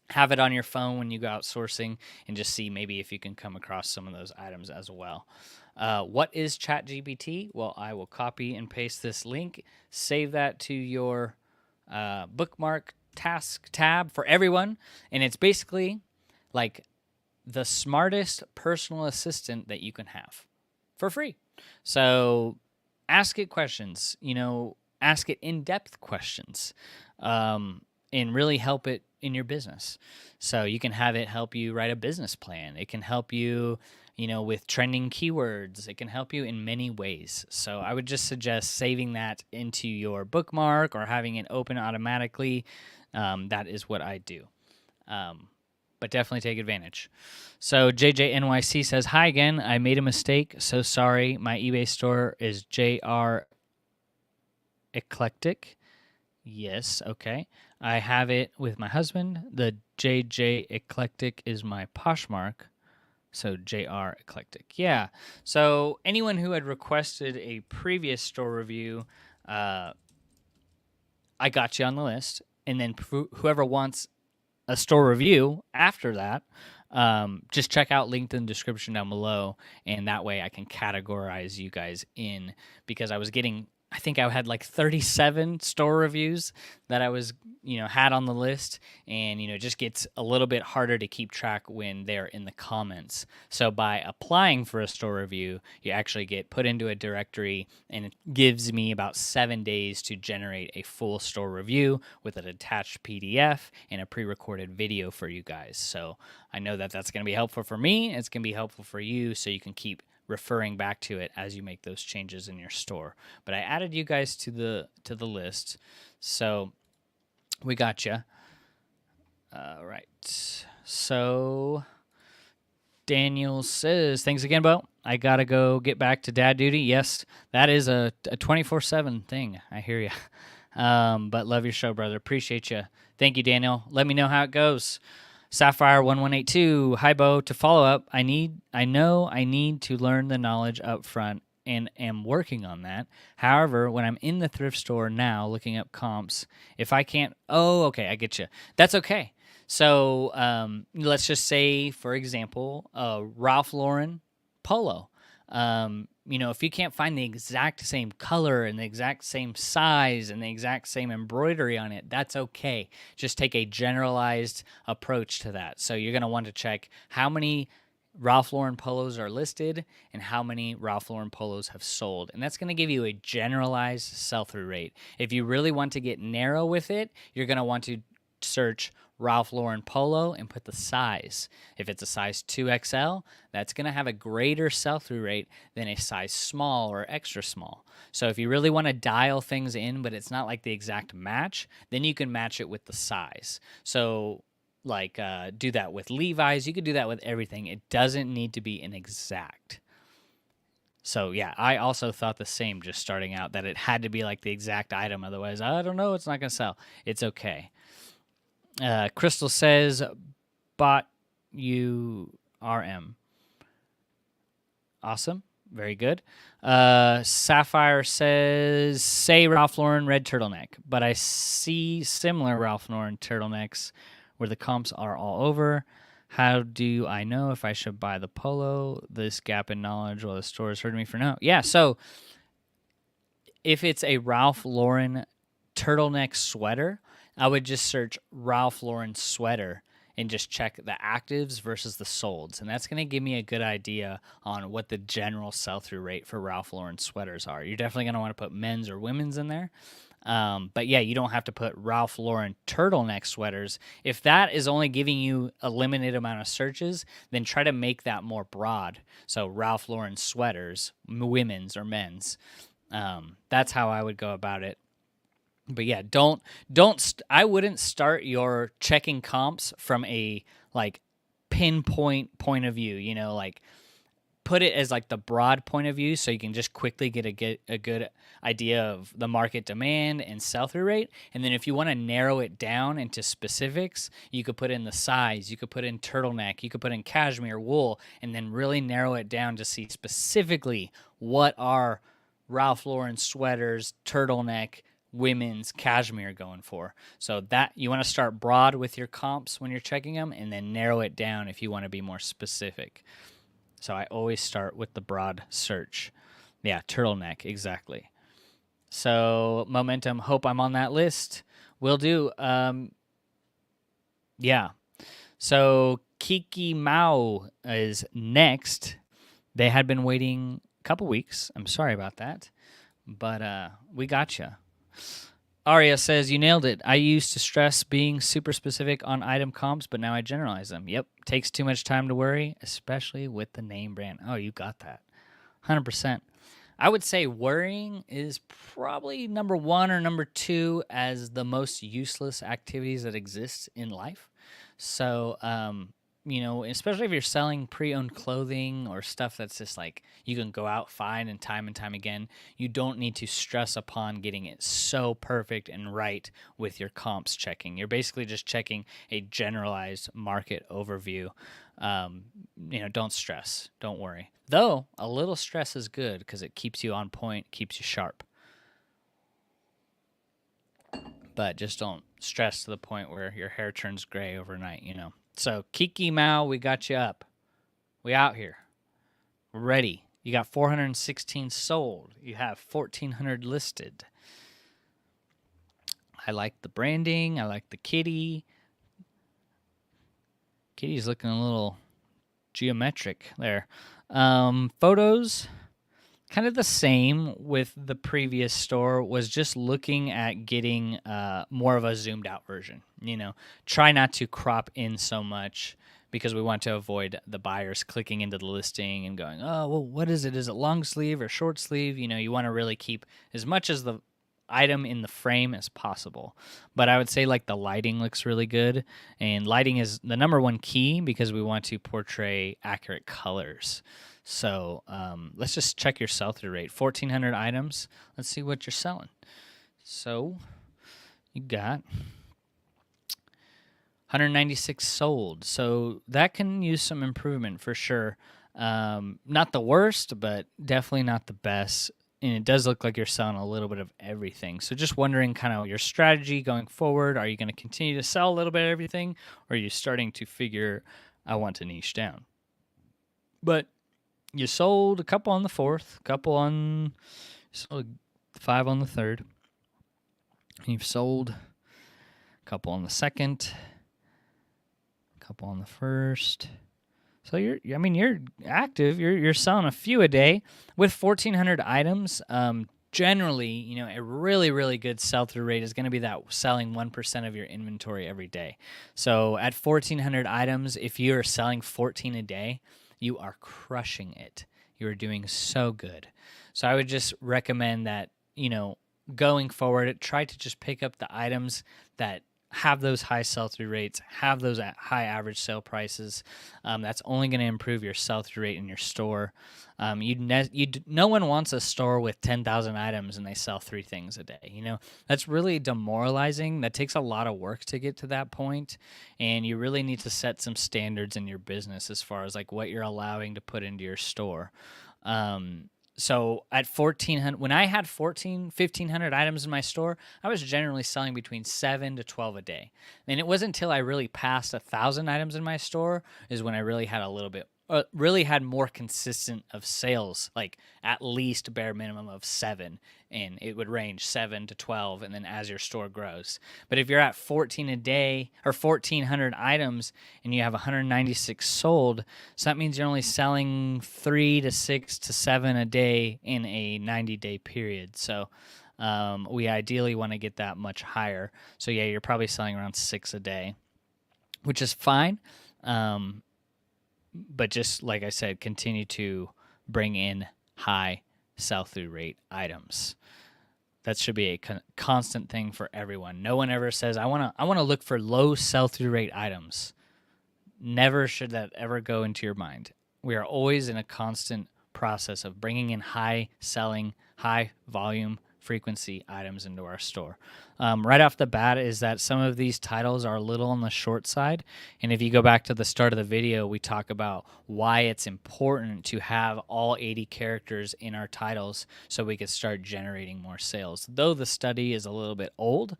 Have it on your phone when you go out sourcing, and just see maybe if you can come across some of those items as well. What is ChatGPT? Well, I will copy and paste this link, save that to your bookmark task tab for everyone, and it's basically like the smartest personal assistant that you can have for free. So ask it questions, ask it in-depth questions, and really help it in your business. So you can have it help you write a business plan. It can help you, with trending keywords. It can help you in many ways. So I would just suggest saving that into your bookmark or having it open automatically. That is what I do. But definitely take advantage. So JJNYC says, hi again. I made a mistake. So sorry. My eBay store is JR Eclectic. Yes, okay. I have it with my husband. The JJ Eclectic is my Poshmark. So JR Eclectic. Yeah. So anyone who had requested a previous store review, I got you on the list. And then whoever wants a store review after that, just check out linked in the description down below. And that way I can categorize you guys in, because I was getting I think I had like 37 store reviews that I was, had on the list. And, it just gets a little bit harder to keep track when they're in the comments. So by applying for a store review, you actually get put into a directory, and it gives me about 7 days to generate a full store review with an attached PDF and a pre-recorded video for you guys. So I know that that's going to be helpful for me. It's going to be helpful for you, so you can keep referring back to it as you make those changes in your store. But I added you guys to the list, so we got you. All right. So Daniel says, "Thanks again, Bo. I gotta go get back to dad duty." Yes, that is a 24/7 thing. I hear you. But love your show, brother. Appreciate you. Thank you, Daniel. Let me know how it goes. Sapphire1182, hi Bo. To follow up, I know I need to learn the knowledge up front and am working on that. However, when I'm in the thrift store now looking up comps, if I can't, okay, I get you. That's okay. So let's just say, for example, a Ralph Lauren polo. If you can't find the exact same color and the exact same size and the exact same embroidery on it, that's okay. Just take a generalized approach to that. So you're going to want to check how many Ralph Lauren polos are listed and how many Ralph Lauren polos have sold. And that's going to give you a generalized sell-through rate. If you really want to get narrow with it, you're going to want to search Ralph Lauren polo and put the size. If it's a size 2XL, that's going to have a greater sell-through rate than a size small or extra small. So if you really want to dial things in, but it's not like the exact match, then you can match it with the size. So do that with Levi's. You could do that with everything. It doesn't need to be an exact. So yeah, I also thought the same just starting out, that it had to be like the exact item. Otherwise, I don't know, it's not going to sell. It's okay. Crystal says, bought you RM. Awesome. Very good. Sapphire says, say Ralph Lauren red turtleneck, but I see similar Ralph Lauren turtlenecks where the comps are all over. How do I know if I should buy the polo? This gap in knowledge while the store is hurting me for now. Yeah, so if it's a Ralph Lauren turtleneck sweater, I would just search Ralph Lauren sweater and just check the actives versus the solds. And that's going to give me a good idea on what the general sell-through rate for Ralph Lauren sweaters are. You're definitely going to want to put men's or women's in there. But yeah, you don't have to put Ralph Lauren turtleneck sweaters. If that is only giving you a limited amount of searches, then try to make that more broad. So Ralph Lauren sweaters, women's or men's. That's how I would go about it. But yeah, I wouldn't start your checking comps from a pinpoint point of view, put it as the broad point of view, so you can just quickly get a good idea of the market demand and sell-through rate. And then if you want to narrow it down into specifics, you could put in the size, you could put in turtleneck, you could put in cashmere, wool, and then really narrow it down to see specifically what are Ralph Lauren sweaters, turtleneck, women's, cashmere going for. So that you want to start broad with your comps when you're checking them, and then narrow it down if you want to be more specific. So I always start with the broad search. Yeah, turtleneck, exactly. So Momentum, hope I'm on that list. Will do. Yeah. So Kiki Mao is next. They had been waiting a couple weeks. I'm sorry about that, but we got you. Aria says, you nailed it. I used to stress being super specific on item comps, but now I generalize them. Yep. Takes too much time to worry, especially with the name brand. Oh, you got that. 100%. I would say worrying is probably number one or number two as the most useless activities that exist in life. So, especially if you're selling pre-owned clothing or stuff that's just you can go out, find, and time again, you don't need to stress upon getting it so perfect and right with your comps checking. You're basically just checking a generalized market overview. Don't stress. Don't worry. Though, a little stress is good because it keeps you on point, keeps you sharp. But just don't stress to the point where your hair turns gray overnight, So, Kiki Mao, we got you up. We out here. We're ready. You got 416 sold. You have 1,400 listed. I like the branding. I like the kitty. Kitty's looking a little geometric there. Photos, kind of the same with the previous store, was just looking at getting more of a zoomed out version. Try not to crop in so much because we want to avoid the buyers clicking into the listing and going, oh, well, what is it? Is it long sleeve or short sleeve? You want to really keep as much as the item in the frame as possible. But I would say like the lighting looks really good, and lighting is the number one key because we want to portray accurate colors. So let's just check your sell-through rate. 1,400 items. Let's see what you're selling. So you got 196 sold. So that can use some improvement for sure. Not the worst, but definitely not the best. And it does look like you're selling a little bit of everything. So just wondering kind of your strategy going forward. Are you going to continue to sell a little bit of everything? Or are you starting to figure, I want to niche down? But you sold a couple on the 4th, sold 5 on the 3rd. You've sold a couple on the 2nd, a couple on the 1st. So you're active. You're selling a few a day with 1,400 items. Generally, a really, really good sell-through rate is going to be that selling 1% of your inventory every day. So at 1,400 items, if you're selling 14 a day, you are crushing it. You are doing so good. So I would just recommend that, going forward, try to just pick up the items that have those high sell-through rates, have those at high average sale prices. That's only going to improve your sell-through rate in your store. No one wants a store with 10,000 items and they sell 3 things a day. That's really demoralizing. That takes a lot of work to get to that point, and you really need to set some standards in your business as far as like what you're allowing to put into your store. So at 1,400, when I had 1,500 items in my store, I was generally selling between 7 to 12 a day. And it wasn't until I really passed 1,000 items in my store is when I really had really had more consistent of sales, like at least bare minimum of 7, and it would range 7 to 12, and then as your store grows. But if you're at 14 a day or 1,400 items and you have 196 sold, so that means you're only selling 3 to 6 to 7 a day in a 90-day period. So we ideally want to get that much higher. So yeah, you're probably selling around 6 a day, which is fine. But just like I said, continue to bring in high sell-through rate items. That should be a constant thing for everyone. No one ever says, I want to look for low sell-through rate items. Never should that ever go into your mind. We are always in a constant process of bringing in high selling, high volume, frequency items into our store. Right off the bat is that some of these titles are a little on the short side. And if you go back to the start of the video, we talk about why it's important to have all 80 characters in our titles so we could start generating more sales. Though the study is a little bit old,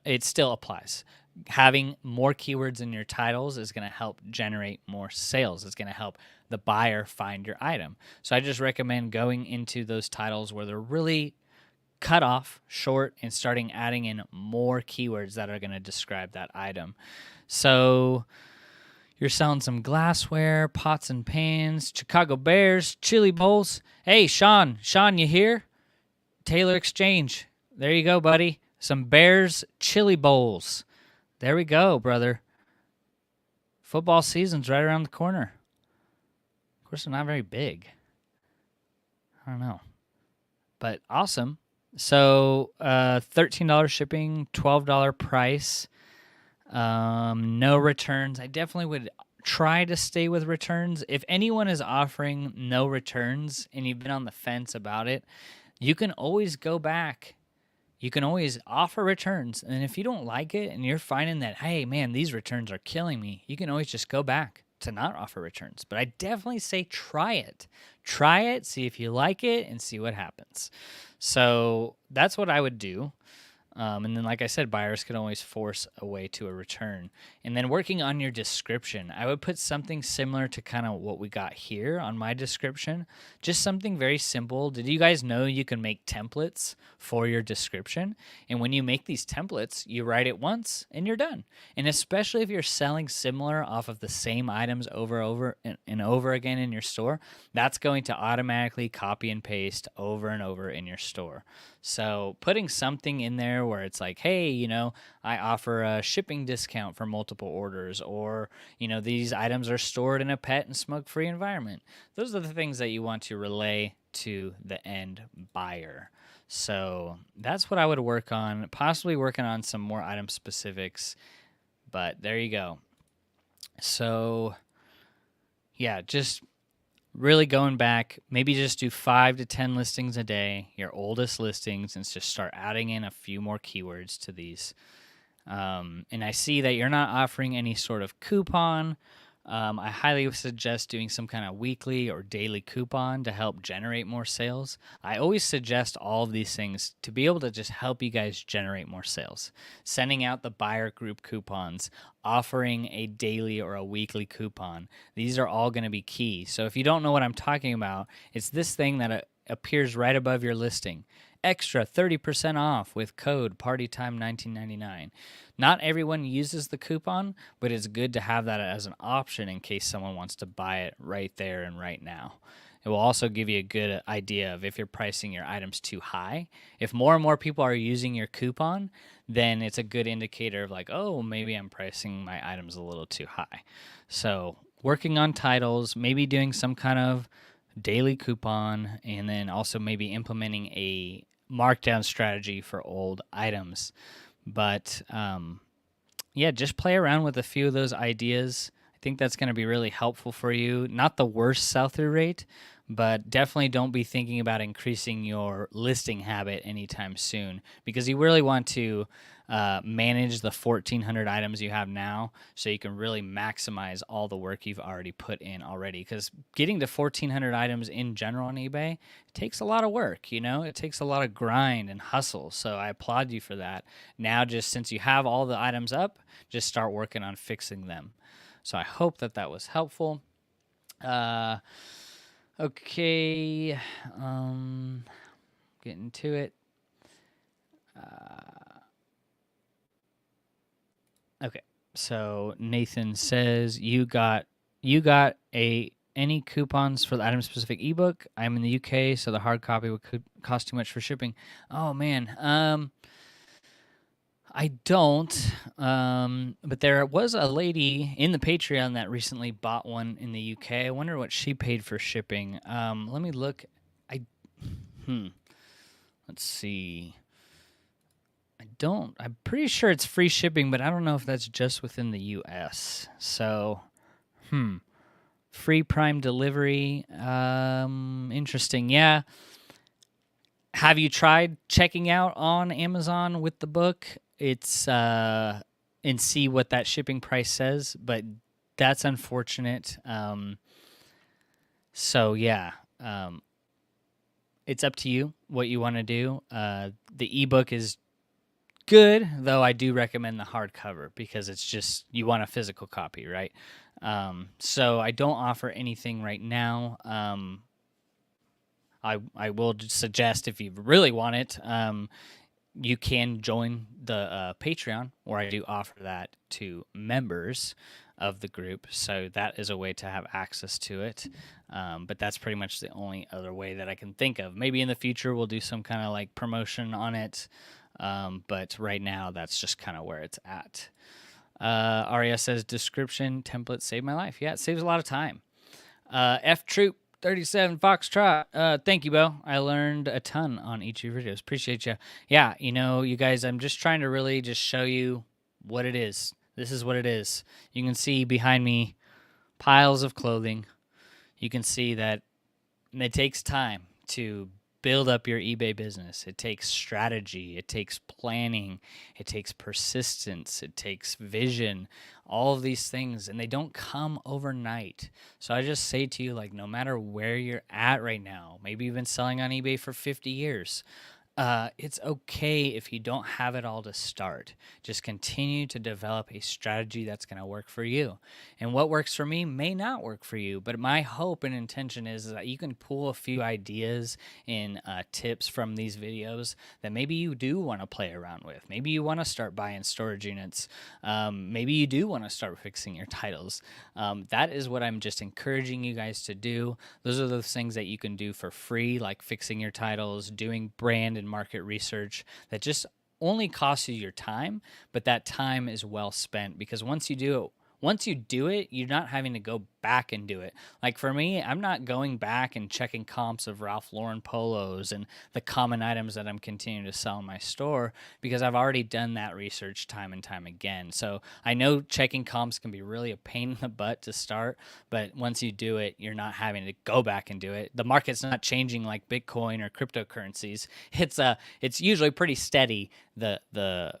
it still applies. Having more keywords in your titles is going to help generate more sales. It's going to help the buyer find your item. So I just recommend going into those titles where they're really cut off, short, and starting adding in more keywords that are going to describe that item. So you're selling some glassware, pots and pans, Chicago Bears, chili bowls. Hey, Sean, you here? Taylor Exchange. There you go, buddy. Some Bears chili bowls. There we go, brother. Football season's right around the corner. Of course, they're not very big. I don't know. But awesome. So $13 shipping, $12 price, no returns. I definitely would try to stay with returns. If anyone is offering no returns and you've been on the fence about it, you can always go back. You can always offer returns. And if you don't like it and you're finding that, hey, man, these returns are killing me, you can always just go back to not offer returns. But I definitely say try it. Try it, see if you like it, and see what happens. So that's what I would do. And then, like I said, buyers can always force a way to a return. And then working on your description, I would put something similar to kind of what we got here on my description. Just something very simple. Did you guys know you can make templates for your description? And when you make these templates, you write it once and you're done. And especially if you're selling similar off of the same items over and over again in your store, that's going to automatically copy and paste over and over in your store. So putting something in there where it's like, hey, I offer a shipping discount for multiple orders, or, these items are stored in a pet and smoke-free environment. Those are the things that you want to relay to the end buyer. So that's what I would work on, possibly working on some more item specifics, but there you go. So yeah, just really going back, maybe just do 5 to 10 listings a day, your oldest listings, and just start adding in a few more keywords to these. And I see that you're not offering any sort of coupon. I highly suggest doing some kind of weekly or daily coupon to help generate more sales. I always suggest all of these things to be able to just help you guys generate more sales. Sending out the buyer group coupons, offering a daily or a weekly coupon. These are all going to be key. So if you don't know what I'm talking about, it's this thing that appears right above your listing. Extra 30% off with code PARTYTIME1999. Not everyone uses the coupon, but it's good to have that as an option in case someone wants to buy it right there and right now. It will also give you a good idea of if you're pricing your items too high. If more and more people are using your coupon, then it's a good indicator of like, oh, maybe I'm pricing my items a little too high. So working on titles, maybe doing some kind of daily coupon, and then also maybe implementing a markdown strategy for old items. But yeah, just play around with a few of those ideas. I think that's going to be really helpful for you. Not the worst sell-through rate, but definitely don't be thinking about increasing your listing habit anytime soon, because you really want to manage the 1,400 items you have now so you can really maximize all the work you've already put in already. Because getting to 1,400 items in general on eBay, it takes a lot of work, it takes a lot of grind and hustle. So I applaud you for that. Now, just since you have all the items up, just start working on fixing them. So I hope that was helpful. Okay, getting to it. Okay, so Nathan says you got any coupons for the item specific ebook? I'm in the UK, so the hard copy would cost too much for shipping. Oh man, I don't. But there was a lady in the Patreon that recently bought one in the UK. I wonder what she paid for shipping. Let me look. Let's see. I'm pretty sure it's free shipping, but I don't know if that's just within the US. So, free Prime delivery. Interesting. Yeah. Have you tried checking out on Amazon with the book? It's and see what that shipping price says, but that's unfortunate. So yeah, it's up to you what you want to do. The ebook is good, though I do recommend the hardcover because it's just you want a physical copy, right? So I don't offer anything right now. I will suggest if you really want it, you can join the Patreon, where I do offer that to members of the group. So that is a way to have access to it. But that's pretty much the only other way that I can think of. Maybe in the future we'll do some kind of like promotion on it. But right now that's just kind of where it's at. Aria says description template saved my life. Yeah, it saves a lot of time. F Troop 37 Foxtrot. Thank you, Bo. I learned a ton on each of your videos. Appreciate you. Yeah, you guys, I'm just trying to really just show you what it is. This is what it is. You can see behind me piles of clothing. You can see that it takes time to build up your eBay business. It takes strategy. It takes planning. It takes persistence. It takes vision. All of these things, and they don't come overnight. So I just say to you, like, no matter where you're at right now, maybe you've been selling on eBay for 50 years, It's okay if you don't have it all to start. Just continue to develop a strategy that's going to work for you. And what works for me may not work for you, but my hope and intention is that you can pull a few ideas and tips from these videos that maybe you do want to play around with. Maybe you want to start buying storage units. Maybe you do want to start fixing your titles. That is what I'm just encouraging you guys to do. Those are those things that you can do for free, like fixing your titles, doing brand and market research that just only costs you your time, but that time is well spent because once you do it, you're not having to go back and do it. Like for me, I'm not going back and checking comps of Ralph Lauren polos and the common items that I'm continuing to sell in my store because I've already done that research time and time again. So I know checking comps can be really a pain in the butt to start, but once you do it, you're not having to go back and do it. The market's not changing like Bitcoin or cryptocurrencies. It's usually pretty steady, the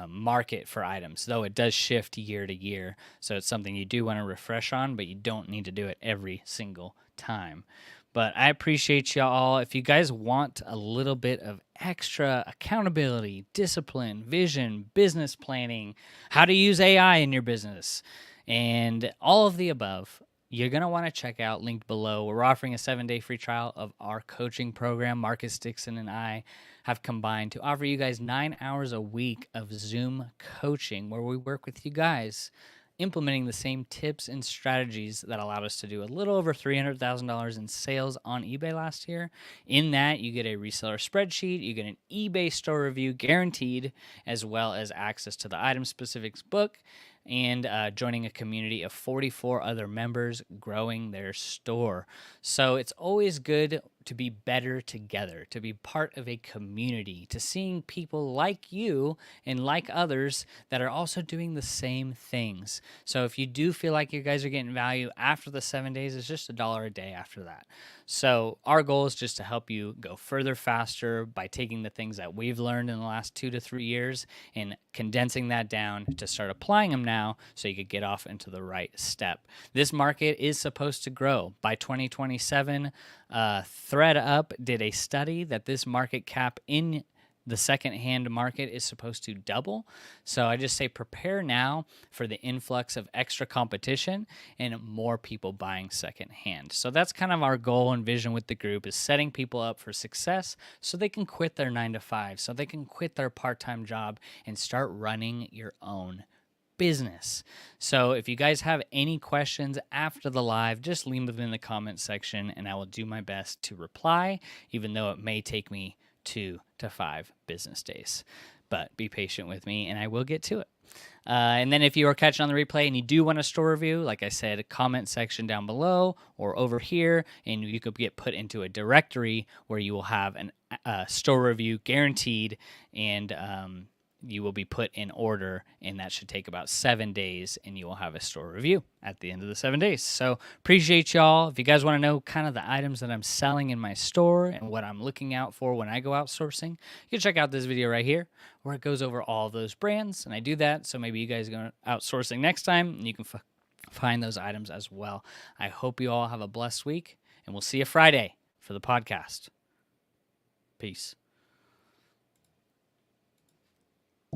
market for items, though it does shift year to year. So it's something you do want to refresh on, but you don't need to do it every single time. But I appreciate y'all. If you guys want a little bit of extra accountability, discipline, vision, business planning, how to use AI in your business, and all of the above, you're going to want to check out, linked below. We're offering a 7-day free trial of our coaching program. Marcus Dixon and I have combined to offer you guys 9 hours a week of Zoom coaching where we work with you guys implementing the same tips and strategies that allowed us to do a little over $300,000 in sales on eBay last year. In that, you get a reseller spreadsheet, you get an eBay store review guaranteed, as well as access to the item specifics book, and joining a community of 44 other members growing their store. So it's always good to be better together, to be part of a community, to seeing people like you and like others that are also doing the same things. So if you do feel like you guys are getting value after the 7 days, it's just $1 a day after that. So our goal is just to help you go further faster by taking the things that we've learned in the last 2 to 3 years and condensing that down to start applying them now so you could get off into the right step. This market is supposed to grow. By 2027, ThreadUp did a study that this market cap in the secondhand market is supposed to double. So I just say prepare now for the influx of extra competition and more people buying secondhand. So that's kind of our goal and vision with the group, is setting people up for success so they can quit their 9-to-5, so they can quit their part-time job and start running your own business. So if you guys have any questions after the live, just leave them in the comment section and I will do my best to reply, even though it may take me 2 to 5 business days. But be patient with me and I will get to it. And then if you are catching on the replay and you do want a store review, like I said, a comment section down below or over here, and you could get put into a directory where you will have a store review guaranteed, and you will be put in order, and that should take about 7 days, and you will have a store review at the end of the 7 days. So appreciate y'all. If you guys want to know kind of the items that I'm selling in my store and what I'm looking out for when I go outsourcing, you can check out this video right here where it goes over all of those brands, and I do that so maybe you guys go outsourcing next time, and you can find those items as well. I hope you all have a blessed week, and we'll see you Friday for the podcast. Peace.